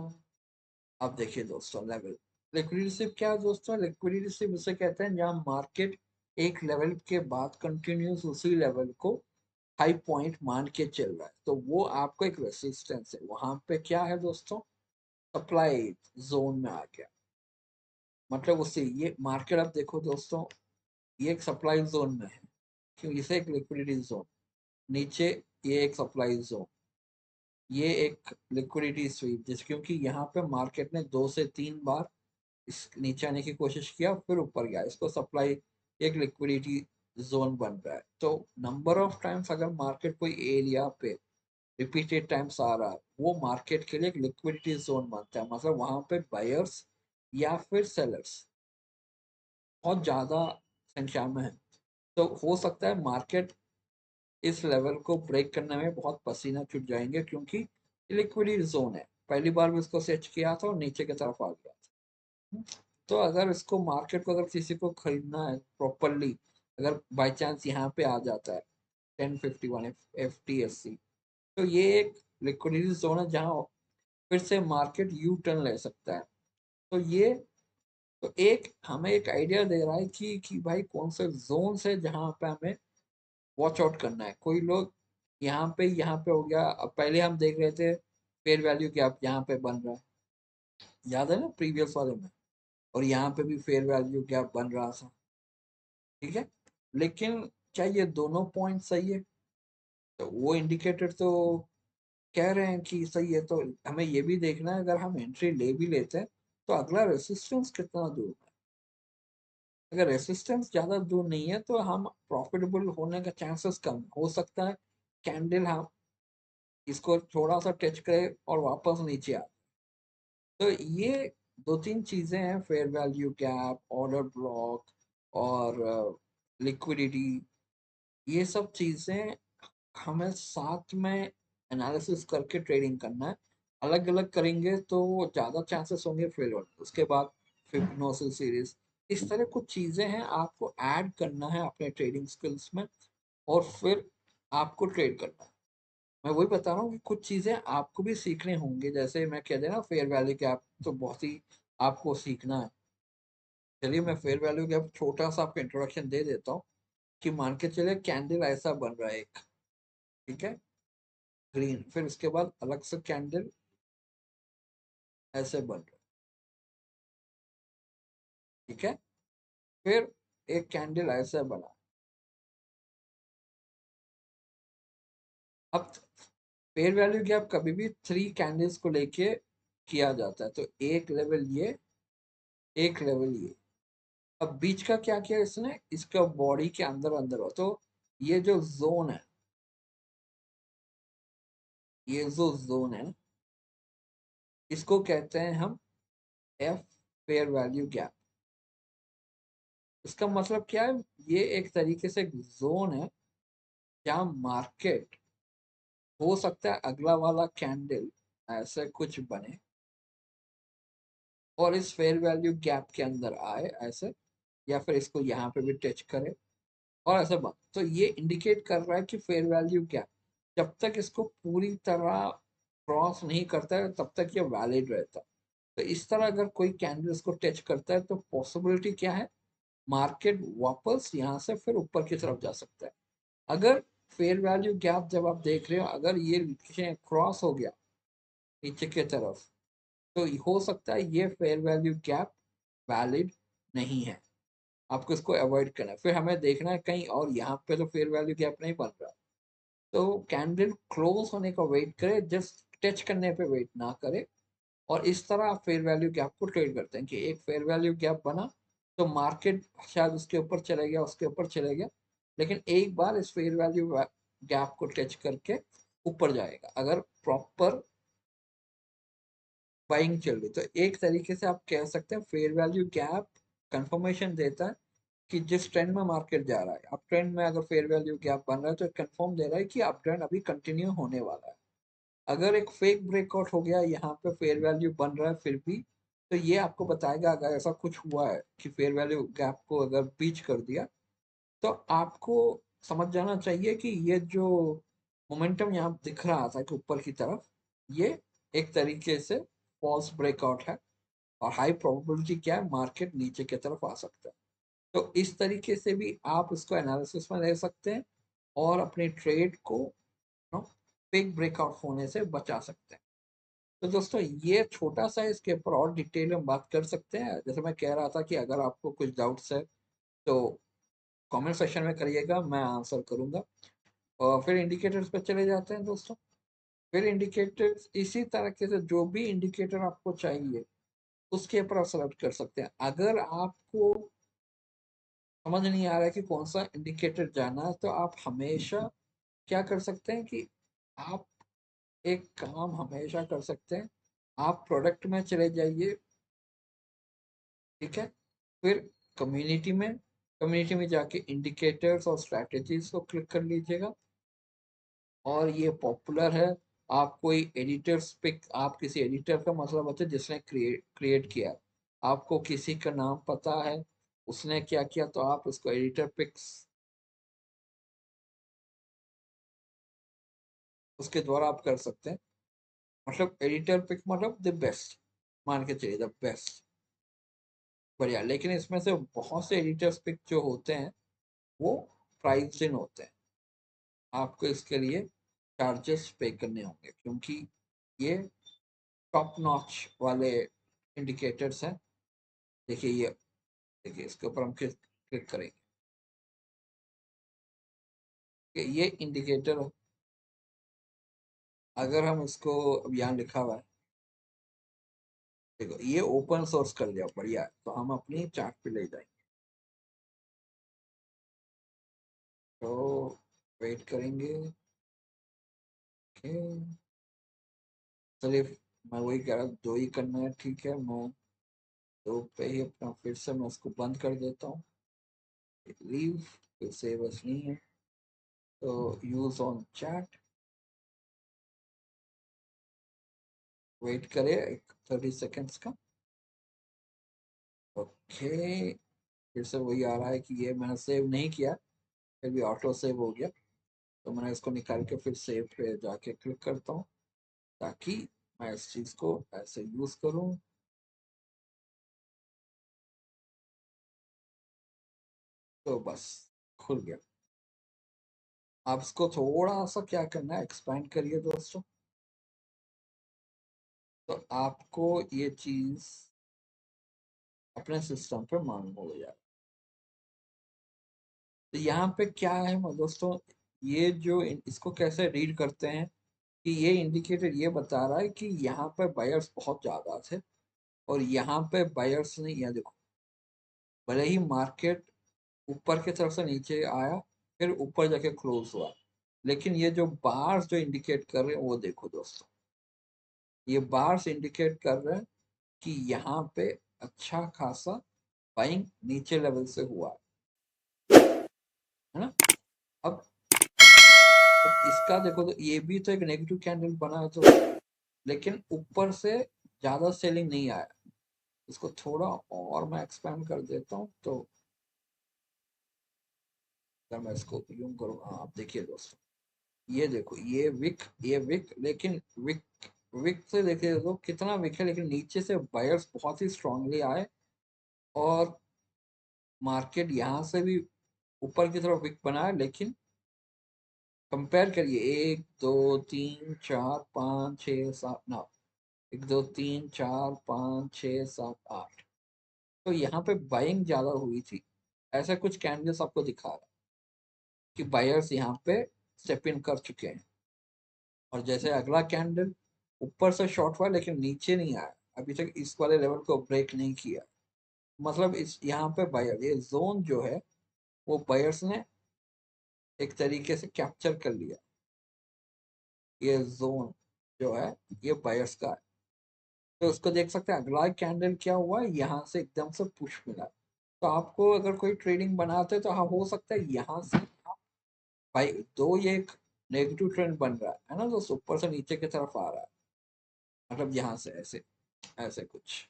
अब देखिए दोस्तों, लेवल लिक्विडिटी सिर्फ क्या है दोस्तों, लिक्विडिटी सिर्फ उसे कहते हैं जहां मार्केट एक लेवल के बाद कंटिन्यूस उसी लेवल को हाई पॉइंट मान के चल रहा है, तो वो आपको एक रेसिस्टेंस है, वहां पे क्या है दोस्तों, सप्लाई जोन में आ गया। मतलब उससे ये मार्केट, अब देखो दोस्तों, ये एक सप्लाई जोन में है, क्यों, इसे एक लिक्विडिटी जोन, नीचे ये एक सप्लाई जोन, ये एक लिक्विडिटी स्वीप, जिस क्योंकि यहाँ पे मार्केट ने 2 से 3 बार इस नीचे आने की कोशिश किया, फिर ऊपर गया, इसको सप्लाई, एक लिक्विडिटी जोन बन रहा है। तो नंबर ऑफ टाइम्स अगर मार्केट कोई एरिया पे रिपीटेड टाइम्स आ रहा है, वो मार्केट के लिए एक लिक्विडिटी जोन बनता है, मतलब वहां पे बायर्स या फिर सेलर्स बहुत ज्यादा संख्या में है। तो हो सकता है मार्केट इस लेवल को ब्रेक करने में बहुत पसीना छूट जाएंगे, क्योंकि लिक्विडिटी जोन है, पहली बार भी इसको सेट किया था और नीचे की तरफ आ गया था। तो अगर इसको मार्केट को, अगर किसी को खरीदना है प्रॉपरली, अगर बाई चांस यहाँ पे आ जाता है 1051 FTSC, तो ये एक लिक्विडिटी जोन है जहाँ फिर से मार्केट यू टर्न ले सकता है। तो ये, तो एक हमें एक आइडिया दे रहा है कि भाई कौन से जोन से जहाँ पे हमें वॉच आउट करना है। कोई लोग यहाँ पे हो गया, अब पहले हम देख रहे थे फेयर वैल्यू गैप यहाँ पे बन रहा है, याद है ना प्रीवियस वाले में, और यहाँ पे भी फेयर वैल्यू गैप बन रहा था, ठीक है। लेकिन क्या ये दोनों पॉइंट सही है? तो वो इंडिकेटर तो कह रहे हैं कि सही है, तो हमें ये भी देखना है, अगर हम एंट्री ले भी लेते हैं तो अगला रेसिस्टेंस कितना दूर है। अगर रेसिस्टेंस ज्यादा दूर नहीं है तो हम प्रॉफिटेबल होने का चांसेस कम हो सकता है। कैंडल हम इसको थोड़ा सा टच करे और वापस नीचे आ, तो ये दो तीन चीजें हैं, fair value gap, order block और लिक्विडिटी। ये सब चीजें हमें साथ में एनालिसिस करके ट्रेडिंग करना है। अलग अलग करेंगे तो ज्यादा चांसेस होंगे फेल। उसके बाद फिबोनाची सीरीज, इस तरह कुछ चीजें हैं आपको ऐड करना है अपने ट्रेडिंग स्किल्स में, और फिर आपको ट्रेड करना है। मैं वही बता रहा हूँ कि कुछ चीजें आपको भी सीखने होंगे, जैसे मैं कह देना फेयर वैल्यू के आप तो बहुत ही आपको सीखना है। चलिए मैं फेयर वैल्यू के अब छोटा सा आपको इंट्रोडक्शन दे देता हूँ कि मान के चले कैंडल ऐसा बन रहा है एक, ठीक है, ग्रीन, फिर उसके बाद अलग से कैंडल ऐसे बन रहा है, ठीक है, फिर एक कैंडल ऐसे बना। अब फेयर वैल्यू गैप कभी भी थ्री कैंडल्स को लेके किया जाता है, तो एक लेवल ये, एक लेवल ये। अब बीच का क्या किया इसने, इसका बॉडी के अंदर अंदर हो, तो ये जो जोन है, ये जो जोन है, इसको कहते हैं हम एफ फेयर वैल्यू गैप। इसका मतलब क्या है, ये एक तरीके से जोन है जहाँ मार्केट हो सकता है अगला वाला कैंडल ऐसे कुछ बने और इस फेयर वैल्यू गैप के अंदर आए ऐसे, या फिर इसको यहाँ पे भी टच करे और ऐसा बन, तो ये इंडिकेट कर रहा है कि फेयर वैल्यू गैप जब तक इसको पूरी तरह क्रॉस नहीं करता है तब तक ये वैलिड रहता है। तो इस तरह अगर कोई कैंडल इसको टच करता है तो पॉसिबिलिटी क्या है, मार्केट वापस यहाँ से फिर ऊपर की तरफ जा सकता है। अगर फेयर वैल्यू गैप जब आप देख रहे हो अगर ये क्रॉस हो गया नीचे की तरफ, तो हो सकता है ये फेयर वैल्यू गैप वैलिड नहीं है, आपको इसको अवॉइड करना है। फिर हमें देखना है कहीं और, यहाँ पे तो फेयर वैल्यू गैप नहीं बन रहा, तो कैंडल क्लोज होने का वेट करे, जस्ट टच करने पे वेट ना करे। और इस तरह आप फेयर वैल्यू गैप को ट्रेड करते हैं कि एक फेयर वैल्यू गैप बना तो मार्केट शायद उसके ऊपर चले गया, उसके ऊपर चले गया, लेकिन एक बार इस फेयर वैल्यू गैप को टच करके ऊपर जाएगा अगर प्रॉपर बाइंग चल रही। तो एक तरीके से आप कह सकते हैं फेयर वैल्यू गैप कंफर्मेशन देता है कि जिस ट्रेंड में मार्केट जा रहा है, अप ट्रेंड में अगर फेयर वैल्यू गैप बन रहा है तो कंफर्म दे रहा है कि अप ट्रेंड अभी कंटिन्यू होने वाला है। अगर एक फेक ब्रेकआउट हो गया यहाँ पे फेयर वैल्यू बन रहा है फिर भी, तो ये आपको बताएगा अगर ऐसा कुछ हुआ है कि फेयर वैल्यू गैप को अगर बीच कर दिया, तो आपको समझ जाना चाहिए कि ये जो मोमेंटम यहाँ दिख रहा था कि ऊपर की तरफ, ये एक तरीके से फॉल्स ब्रेकआउट है और हाई प्रोबेबिलिटी क्या है, मार्केट नीचे की तरफ आ सकता है। तो इस तरीके से भी आप इसको एनालिसिस में ले सकते हैं और अपने ट्रेड को फेक ब्रेकआउट होने से बचा सकते हैं। तो दोस्तों ये छोटा सा, इसके ऊपर और डिटेल में बात कर सकते हैं। जैसे मैं कह रहा था कि अगर आपको कुछ डाउट्स है तो कमेंट सेक्शन में करिएगा, मैं आंसर करूंगा। और फिर इंडिकेटर्स पे चले जाते हैं दोस्तों। फिर इंडिकेटर्स इसी तरीके से जो भी इंडिकेटर आपको चाहिए उसके ऊपर आप सेलेक्ट कर सकते हैं। अगर आपको समझ नहीं आ रहा है कि कौन सा इंडिकेटर जाना है, तो आप हमेशा क्या कर सकते हैं कि आप एक काम हमेशा कर सकते हैं, आप प्रोडक्ट में चले जाइए, ठीक है, फिर कम्युनिटी में, कम्युनिटी में जाके इंडिकेटर्स और स्ट्रैटेजीज को क्लिक कर लीजिएगा। और ये पॉपुलर है, आप कोई एडिटर्स पिक, आप किसी एडिटर का मतलब होता है जिसने क्रिएट किया, आपको किसी का नाम पता है उसने क्या किया, तो आप उसको एडिटर पिक्स उसके द्वारा आप कर सकते हैं। मतलब एडिटर पिक मतलब द बेस्ट, मान के चलिए द बेस्ट, बढ़िया। लेकिन इसमें से बहुत से एडिटर्स पिक जो होते हैं वो प्राइस्ड इन होते हैं, आपको इसके लिए चार्जेस पे करने होंगे क्योंकि ये टॉप नॉच वाले इंडिकेटर्स हैं। देखिए ये, देखिए इसके ऊपर हम क्लिक करेंगे कि ये इंडिकेटर, अगर हम इसको, अब यहाँ लिखा हुआ है, देखो ये ओपन सोर्स कर दिया, बढ़िया है, तो हम अपनी चार्ट पे ले जाएंगे। तो वेट करेंगे, ओके, चलिए मैं वही कह रहा हूँ, जो ही करना है ठीक है। मैं तो पे ही अपना फिर से मैं इसको बंद कर देता हूँ, लीव, फिर से बस नहीं है तो यूज ऑन चैट, वेट करें एक 30 सेकेंड्स का। ओके, फिर से वही आ रहा है कि ये मैंने सेव नहीं किया, फिर भी ऑटो सेव हो गया। तो मैंने इसको निकाल के फिर सेव पे जाके क्लिक करता हूँ ताकि मैं इस चीज़ को ऐसे यूज़ करूँ। तो बस खुल गया। आप इसको थोड़ा सा क्या करना है, एक्सपेंड करिए दोस्तों, तो आपको ये चीज़ अपने सिस्टम पे मालूम हो जाए। तो यहाँ पे क्या है दोस्तों, ये जो इसको कैसे रीड करते हैं कि ये इंडिकेटर ये बता रहा है कि यहाँ पे बायर्स बहुत ज़्यादा थे और यहाँ पे बायर्स नहीं, यहाँ देखो, भले ही मार्केट ऊपर की तरफ से नीचे आया फिर ऊपर जाके क्लोज हुआ, लेकिन ये जो बार्स जो इंडिकेट कर रहे हैं वो देखो दोस्तों, ये बार्स इंडिकेट कर रहे हैं कि यहाँ पे अच्छा खासा बाइंग नीचे लेवल से हुआ है ना। अब इसका देखो तो ये भी तो एक नेगेटिव कैंडल बना है तो, लेकिन यूँ से ज्यादा सेलिंग नहीं आया। इसको थोड़ा और मैं एक्सपेंड कर देता हूँ, तो अगर मैं इसको यूं करूँ, हाँ आप देखिए दोस्तों, ये देखो ये विक, लेकिन विक विक से देखिए तो कितना विक है, लेकिन नीचे से बायर्स बहुत ही स्ट्रांगली आए और मार्केट यहाँ से भी ऊपर की तरफ विक बना है। लेकिन कंपेयर करिए, 1 2 3 4 5 6 7 ना, 1 2 3 4 5 6 7 8, तो यहाँ पे बाइंग ज्यादा हुई थी। ऐसा कुछ कैंडल्स आपको दिखा रहा है कि बायर्स यहाँ पे स्टेप इन कर चुके हैं। और जैसे अगला कैंडल ऊपर से शॉर्ट हुआ लेकिन नीचे नहीं आया, अभी तक इस वाले लेवल को ब्रेक नहीं किया, मतलब इस यहाँ पे बायर ये जोन जो है वो बायर्स ने एक तरीके से कैप्चर कर लिया। ये जोन जो है ये बायर्स का है। तो उसको देख सकते हैं, अगला कैंडल क्या हुआ, यहाँ से एकदम से पुश मिला। तो आपको अगर कोई ट्रेडिंग बनाते हैं तो हाँ हो सकता है यहाँ से भाई दो, ये एक नेगेटिव ट्रेंड बन रहा है ना, तो ऊपर से नीचे की तरफ आ रहा है, मतलब यहाँ से ऐसे ऐसे कुछ।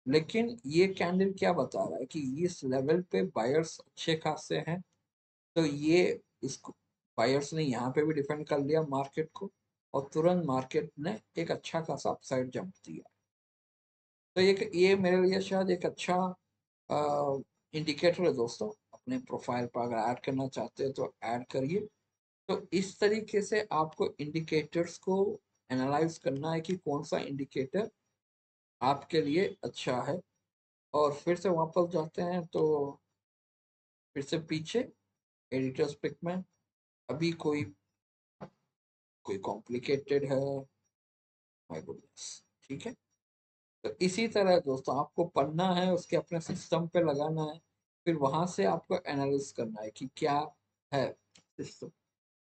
लेकिन ये कैंडल क्या बता रहा है कि इस लेवल पे बायर्स अच्छे खासे हैं, तो ये इसको बायर्स ने यहाँ पे भी डिफेंड कर लिया मार्केट को, और तुरंत मार्केट ने एक अच्छा खासा अपसाइड जंप दिया। तो ये मेरे लिए शायद एक अच्छा इंडिकेटर है दोस्तों। अपने प्रोफाइल पर अगर ऐड करना चाहते हैं तो ऐड करिए। तो इस तरीके से आपको इंडिकेटर्स को एनालाइज करना है कि कौन सा इंडिकेटर आपके लिए अच्छा है। और फिर से वापस जाते हैं तो फिर से पीछे एडिटर्स पिक में, अभी कोई कोई कॉम्प्लिकेटेड है, माय गुडनेस, ठीक है। तो इसी तरह दोस्तों आपको पढ़ना है, उसके अपने सिस्टम पे लगाना है, फिर वहां से आपको एनालिसिस करना है कि क्या है सिस्टम।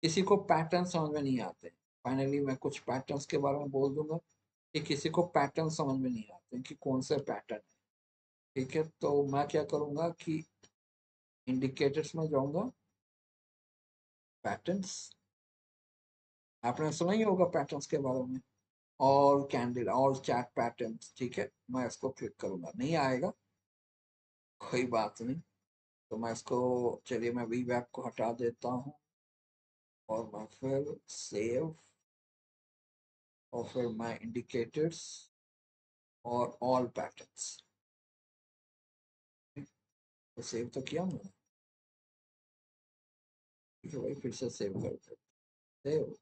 किसी को पैटर्न समझ में नहीं आते, फाइनली मैं कुछ पैटर्न्स के बारे में बोल दूंगा कि किसी को पैटर्न समझ में नहीं आते कि कौन से पैटर्न है, ठीक है। तो मैं क्या करूंगा कि इंडिकेटर्स में जाऊंगा, पैटर्न्स, आपने सुना ही होगा पैटर्न्स के बारे में, all candle all chat patterns, ठीक है। मैं इसको क्लिक करूंगा, नहीं आएगा, कोई बात नहीं। तो मैं इसको, चलिए मैं वी वेब को हटा देता हूँ और मैं फिर सेव, और फिर मैं इंडिकेटर्स और ऑल पैटर्न्स, तो सेव तो किया मैंने, ठीक है भाई, फिर से सेव कर दो, सेव।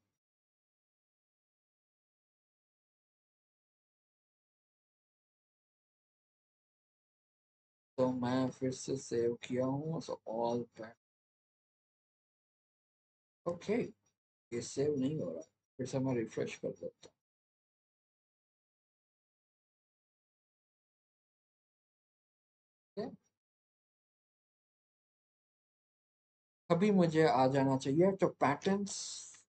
तो मैं फिर से सेव किया हूँ, सो ऑल पैटर्न, ओके। ये सेव नहीं हो रहा, फिर से मैं रिफ्रेश कर देता हूँ। अभी मुझे आ जाना चाहिए, तो पैटर्न्स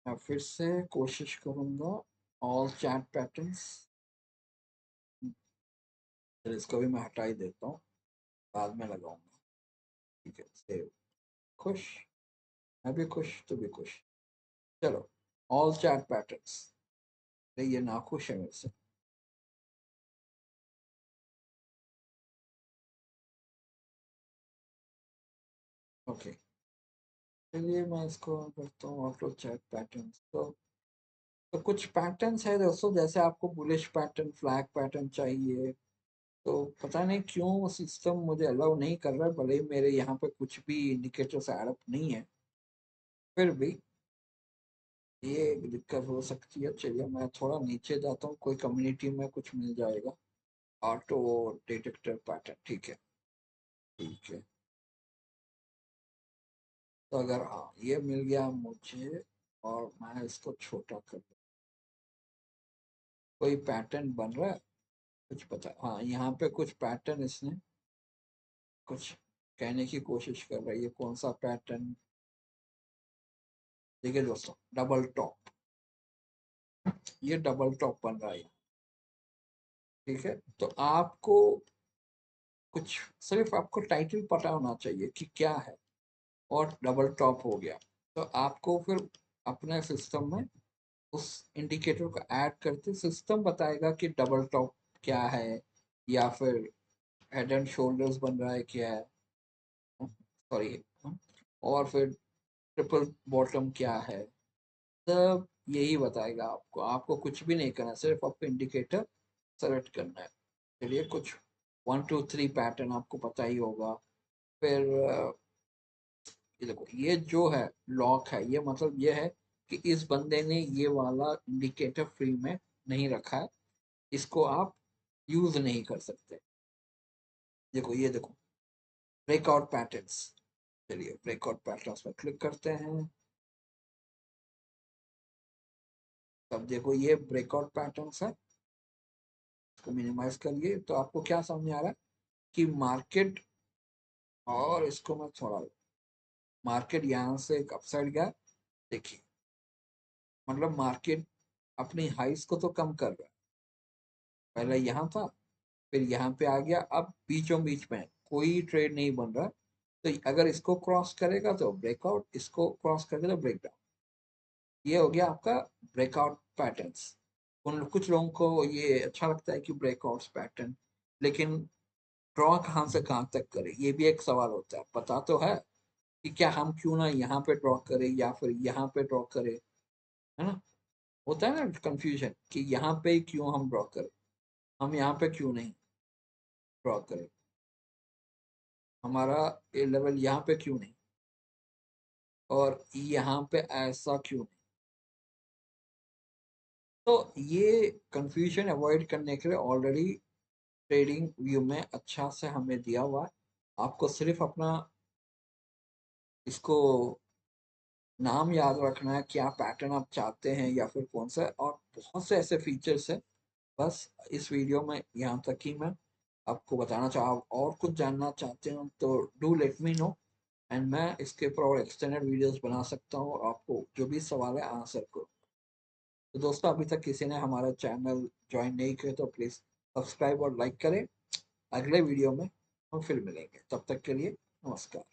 मैं फिर से कोशिश करूंगा, ऑल चैट पैटर्न्स, फिर इसको भी मैं हटा ही देता हूँ, बाद में लगाऊंगा। ठीक है, सेव। खुश, मैं भी खुश, तू भी खुश। चलो, ऑल चैट पैटर्न्स। ये ना खुश है मेरे से। ओके, चलिए मैं इसको करता हूँ ऑटो चैट पैटर्न्स। तो कुछ पैटर्न्स है दोस्तों, जैसे आपको बुलिश पैटर्न, फ्लैग पैटर्न चाहिए, तो पता नहीं क्यों सिस्टम मुझे अलाउ नहीं कर रहा है, भले ही मेरे यहाँ पे कुछ भी इंडिकेटर्स एडअप नहीं है, फिर भी ये एक दिक्कत हो सकती है। चलिए मैं थोड़ा नीचे जाता हूँ, कोई कम्युनिटी में कुछ मिल जाएगा। ऑटो डिटेक्टर पैटर्न, ठीक है, ठीक है। तो अगर हाँ ये मिल गया मुझे, और मैं इसको छोटा कर दूं, कोई पैटर्न बन रहा है, कुछ पता, हाँ यहाँ पे कुछ पैटर्न इसने कुछ कहने की कोशिश कर रहा है। ये कौन सा पैटर्न? देखिए दोस्तों, डबल टॉप, ये डबल टॉप बन रहा है, ठीक है। तो आपको कुछ, सिर्फ आपको टाइटल पता होना चाहिए कि क्या है, और डबल टॉप हो गया, तो आपको फिर अपने सिस्टम में उस इंडिकेटर को ऐड करते सिस्टम बताएगा कि डबल टॉप क्या है, या फिर हेड एंड शोल्डर्स बन रहा है क्या है, सॉरी, और फिर ट्रिपल बॉटम क्या है, सब यही बताएगा आपको। आपको कुछ भी नहीं करना, सिर्फ आपको इंडिकेटर सेलेक्ट करना है। चलिए, कुछ 1 2 3 पैटर्न आपको पता ही होगा। फिर ये देखो, ये जो है लॉक है, ये मतलब ये है कि इस बंदे ने ये वाला इंडिकेटर फ्री में नहीं रखा है, इसको आप यूज नहीं कर सकते। देखो, ये देखो, ब्रेकआउट पैटर्न्स। चलिए ब्रेकआउट पैटर्न्स पर क्लिक करते हैं। तब देखो, ये ब्रेकआउट पैटर्न्स है, इसको मिनिमाइज करिए, तो आपको क्या समझ आ रहा है कि मार्केट, और इसको मैं थोड़ा, मार्केट यहाँ से एक अपसाइड गया, देखिए, मतलब मार्केट अपनी हाइस को तो कम कर रहा है। पहले यहाँ था, फिर यहाँ पे आ गया, अब बीचों बीच में कोई ट्रेड नहीं बन रहा। तो अगर इसको क्रॉस करेगा तो ब्रेकआउट, इसको क्रॉस करेगा तो ब्रेकडाउन। ये हो गया आपका ब्रेकआउट पैटर्न्स। उन कुछ लोगों को ये अच्छा लगता है कि ब्रेकआउट्स पैटर्न, लेकिन ड्रॉ कहाँ से कहाँ तक करें, ये भी एक सवाल होता है। पता तो है कि क्या हम क्यों ना यहाँ पे ड्रॉ करें या फिर यहाँ पे ड्रॉ करें, है ना। होता है ना कंफ्यूजन कि यहाँ पे क्यों हम ड्रॉ करें, हम यहाँ पे क्यों नहीं ड्रॉ करें, हमारा ये लेवल यहाँ पे क्यों नहीं, और यहाँ पे ऐसा क्यों नहीं। तो ये कंफ्यूजन अवॉइड करने के लिए ऑलरेडी ट्रेडिंग व्यू में अच्छा से हमें दिया हुआ है। आपको सिर्फ अपना इसको नाम याद रखना है, क्या पैटर्न आप चाहते हैं या फिर कौन सा, और बहुत से ऐसे फीचर्स है। बस इस वीडियो में यहाँ तक ही मैं आपको बताना चाहा, और कुछ जानना चाहते हो तो do let me know, and मैं इसके ऊपर और एक्सटेंडेड वीडियोस बना सकता हूँ, और आपको जो भी सवाल है आंसर को। तो दोस्तों, अभी तक किसी ने हमारा चैनल ज्वाइन नहीं किया तो प्लीज़ सब्सक्राइब और लाइक करें। अगले वीडियो में हम फिर मिलेंगे, तब तक के लिए नमस्कार।